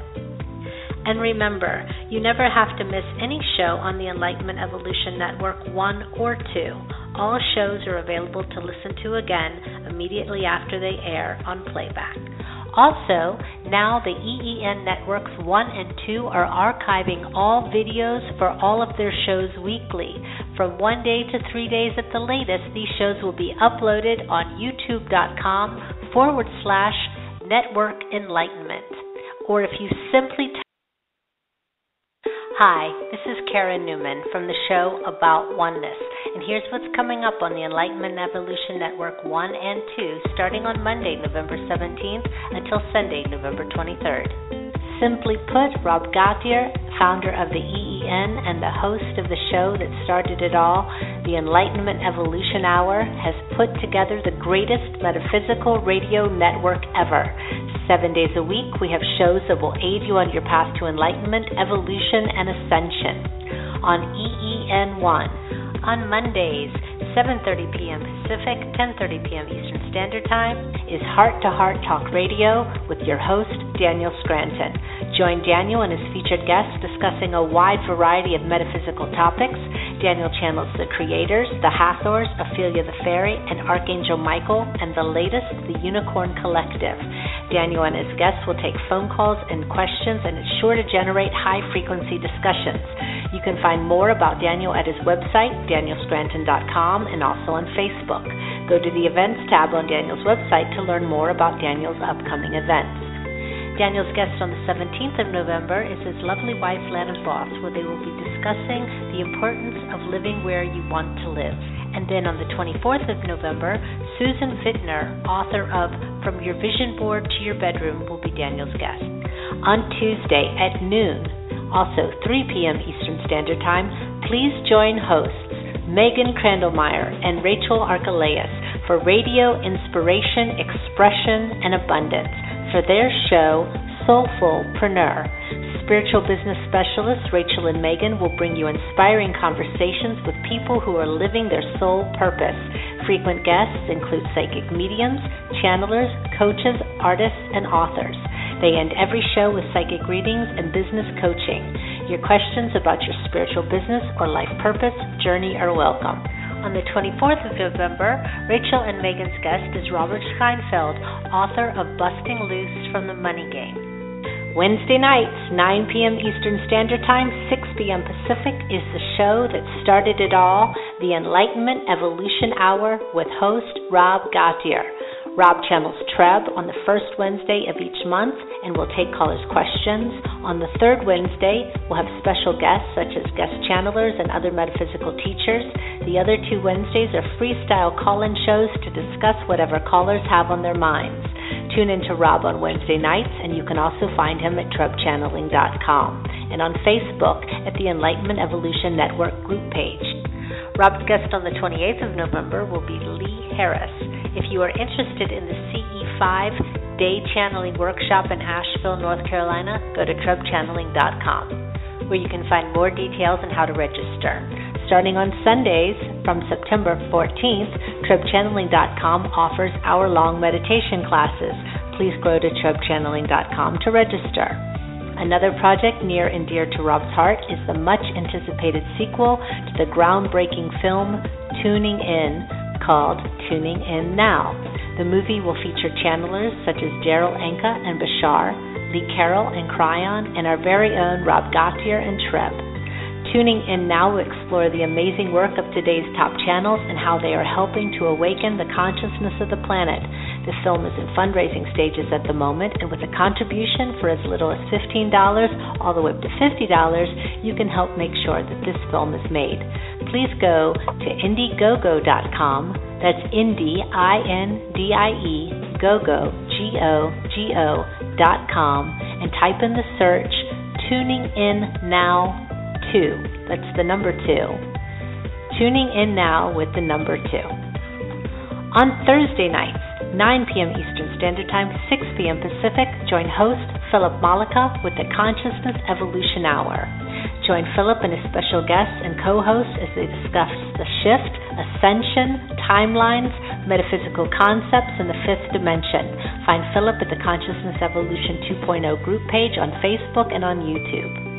And remember, you never have to miss any show on the Enlightenment Evolution Network 1 or 2. All shows are available to listen to again immediately after they air on playback. Also, now the EEN Networks 1 and 2 are archiving all videos for all of their shows weekly. From 1 day to 3 days at the latest, these shows will be uploaded on youtube.com/network enlightenment. Or if you simply Hi, this is Karen Newman from the show About Oneness, and here's what's coming up on the Enlightenment Evolution Network 1 and 2 starting on Monday, November 17th until Sunday, November 23rd. Simply put, Rob Gauthier, founder of the EEN and the host of the show that started it all, the Enlightenment Evolution Hour, has put together the greatest metaphysical radio network ever. 7 days a week, we have shows that will aid you on your path to enlightenment, evolution, and ascension. On EEN1, on Mondays, 7:30 p.m. Pacific, 10:30 p.m. Eastern Standard Time, is Heart to Heart Talk Radio with your host, Daniel Scranton. Join Daniel and his featured guests discussing a wide variety of metaphysical topics. Daniel channels the Creators, the Hathors, Ophelia the Fairy, and Archangel Michael, and the latest, the Unicorn Collective. Daniel and his guests will take phone calls and questions, and it's sure to generate high-frequency discussions. You can find more about Daniel at his website, danielscranton.com, and also on Facebook. Go to the Events tab on Daniel's website to learn more about Daniel's upcoming events. Daniel's guest on the 17th of November is his lovely wife, Lana Voss, where they will be discussing the importance of living where you want to live. And then on the 24th of November, Susan Fittner, author of From Your Vision Board to Your Bedroom, will be Daniel's guest. On Tuesday at noon, also 3 p.m. Eastern Standard Time, please join hosts Megan Crandallmeyer and Rachel Archelaus for Radio Inspiration, Expression, and Abundance for their show, Soulfulpreneur. Spiritual business specialists Rachel and Megan will bring you inspiring conversations with people who are living their soul purpose. Frequent guests include psychic mediums, channelers, coaches, artists, and authors. They end every show with psychic readings and business coaching. Your questions about your spiritual business or life purpose journey are welcome. On the 24th of November, Rachel and Megan's guest is Robert Scheinfeld, author of Busting Loose from the Money Game. Wednesday nights, 9 p.m. Eastern Standard Time, 6 p.m. Pacific, is the show that started it all, the Enlightenment Evolution Hour with host Rob Gautier. Rob channels Treb on the first Wednesday of each month and will take callers' questions. On the third Wednesday, we'll have special guests such as guest channelers and other metaphysical teachers. The other 2 Wednesdays are freestyle call-in shows to discuss whatever callers have on their minds. Tune in to Rob on Wednesday nights, and you can also find him at TrebChanneling.com and on Facebook at the Enlightenment Evolution Network group page. Rob's guest on the 28th of November will be Lee Harris. If you are interested in the CE5 Day Channeling Workshop in Asheville, North Carolina, go to TrebChanneling.com, where you can find more details on how to register. Starting on Sundays from September 14th, TrebChanneling.com offers hour-long meditation classes. Please go to TrebChanneling.com to register. Another project near and dear to Rob's heart is the much-anticipated sequel to the groundbreaking film Tuning In, called Tuning In Now. The movie will feature channelers such as Daryl Anka and Bashar, Lee Carroll and Cryon, and our very own Rob Gautier and Treb. Tuning In Now will explore the amazing work of today's top channels and how they are helping to awaken the consciousness of the planet. The film is in fundraising stages at the moment, and with a contribution for as little as $15 all the way up to $50, you can help make sure that this film is made. Please go to Indiegogo.com, that's Indie, I-N-D-I-E, Gogo, G-O-G-O.com, and type in the search Tuning In Now 2. That's the number 2. Tuning In Now with the number 2. On Thursday nights, 9 p.m. Eastern Standard Time, 6 p.m. Pacific, join host Philip Malika with the Consciousness Evolution Hour. Join Philip and his special guests and co-hosts as they discuss the shift, ascension, timelines, metaphysical concepts, and the fifth dimension. Find Philip at the Consciousness Evolution 2.0 group page on Facebook and on YouTube.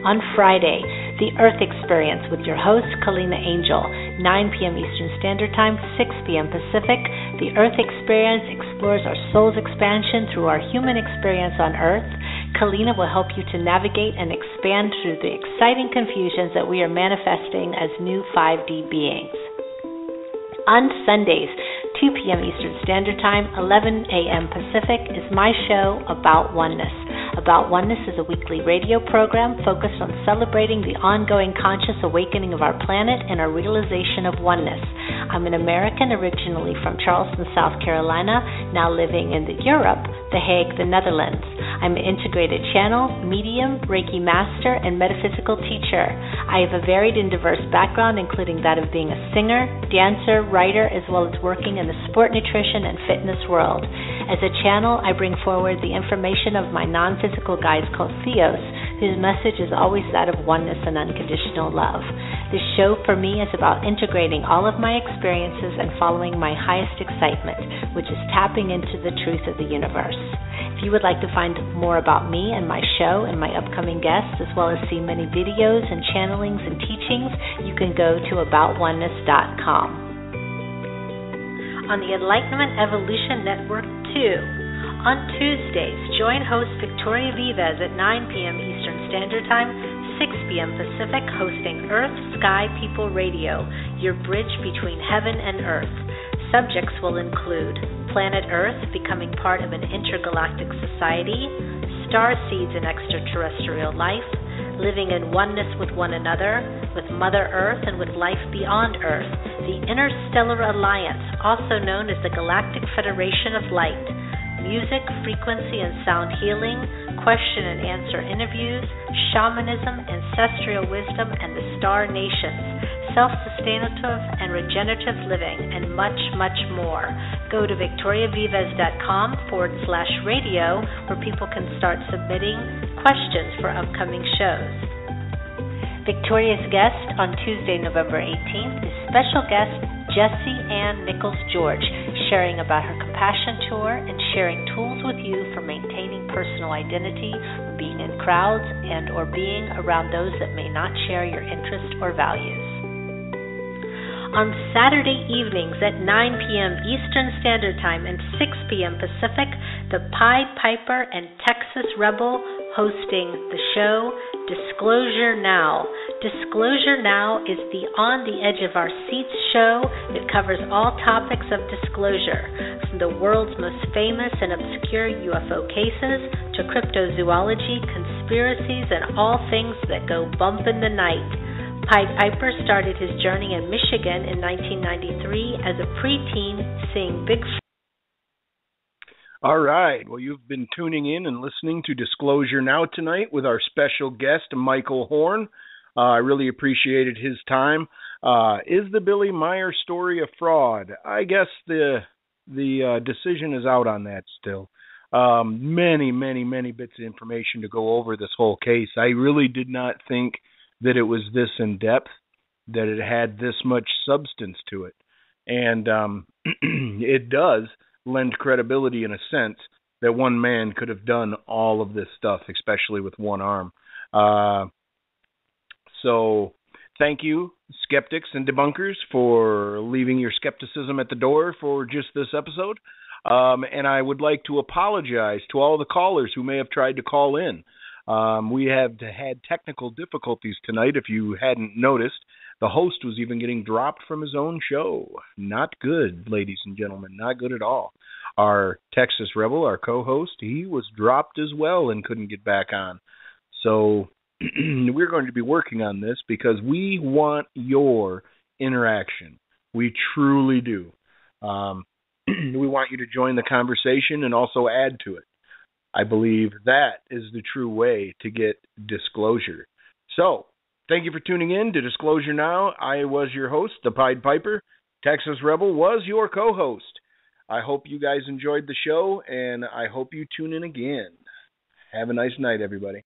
On Friday, The Earth Experience with your host, Kalina Angel, 9 p.m. Eastern Standard Time, 6 p.m. Pacific. The Earth Experience explores our soul's expansion through our human experience on Earth. Kalina will help you to navigate and expand through the exciting confusions that we are manifesting as new 5D beings. On Sundays, 2 p.m. Eastern Standard Time, 11 a.m. Pacific, is my show, About Oneness. About Oneness is a weekly radio program focused on celebrating the ongoing conscious awakening of our planet and our realization of oneness. I'm an American originally from Charleston, South Carolina, now living in Europe, The Hague, the Netherlands. I'm an integrated channel, medium, Reiki master, and metaphysical teacher. I have a varied and diverse background, including that of being a singer, dancer, writer, as well as working in the sport, nutrition, and fitness world. As a channel, I bring forward the information of my non-physical guides called Theos, whose message is always that of oneness and unconditional love. This show for me is about integrating all of my experiences and following my highest excitement, which is tapping into the truth of the universe. If you would like to find more about me and my show and my upcoming guests, as well as see many videos and channelings and teachings, you can go to aboutoneness.com. On the Enlightenment Evolution Network 2. On Tuesdays, join host Victoria Vives at 9 p.m. Eastern Standard Time, 6 p.m. Pacific, hosting Earth, Sky, People Radio, your bridge between heaven and earth. Subjects will include planet Earth becoming part of an intergalactic society, star seeds and extraterrestrial life, living in oneness with one another, with Mother Earth, and with life beyond Earth, the Interstellar Alliance, also known as the Galactic Federation of Light, music, frequency, and sound healing, question and answer interviews, shamanism, ancestral wisdom, and the Star Nations, self-sustainative and regenerative living, and much, much more. Go to victoriavives.com/radio, where people can start submitting questions for upcoming shows. Victoria's guest on Tuesday, November 18th is special guest Jessie Ann Nichols-George, sharing about her compassion tour and sharing tools with you for maintaining personal identity, being in crowds, and or being around those that may not share your interest or values. On Saturday evenings at 9 p.m. Eastern Standard Time and 6 p.m. Pacific, the Pied Piper and Texas Rebel hosting the show Disclosure Now. Disclosure Now is the On the Edge of Our Seats show. It covers all topics of disclosure, from the world's most famous and obscure UFO cases to cryptozoology, conspiracies, and all things that go bump in the night. Pied Piper started his journey in Michigan in 1993 as a preteen, seeing Bigfoot. All right. Well, you've been tuning in and listening to Disclosure Now tonight with our special guest, Michael Horn. I really appreciated his time. Is the Billy Meier story a fraud? I guess the decision is out on that still. Many bits of information to go over this whole case. I really did not think that it was this in depth, that it had this much substance to it. And it does lend credibility in a sense that one man could have done all of this stuff, especially with one arm. So thank you, skeptics and debunkers, for leaving your skepticism at the door for just this episode. And I would like to apologize to all the callers who may have tried to call in. We have had technical difficulties tonight, if you hadn't noticed. The host was even getting dropped from his own show. Not good, ladies and gentlemen, not good at all. Our Texas Rebel, our co-host, he was dropped as well and couldn't get back on. So we're going to be working on this because we want your interaction. We truly do. We want you to join the conversation and also add to it. I believe that is the true way to get disclosure. So, thank you for tuning in to Disclosure Now. I was your host, the Pied Piper. Texas Rebel was your co-host. I hope you guys enjoyed the show, and I hope you tune in again. Have a nice night, everybody.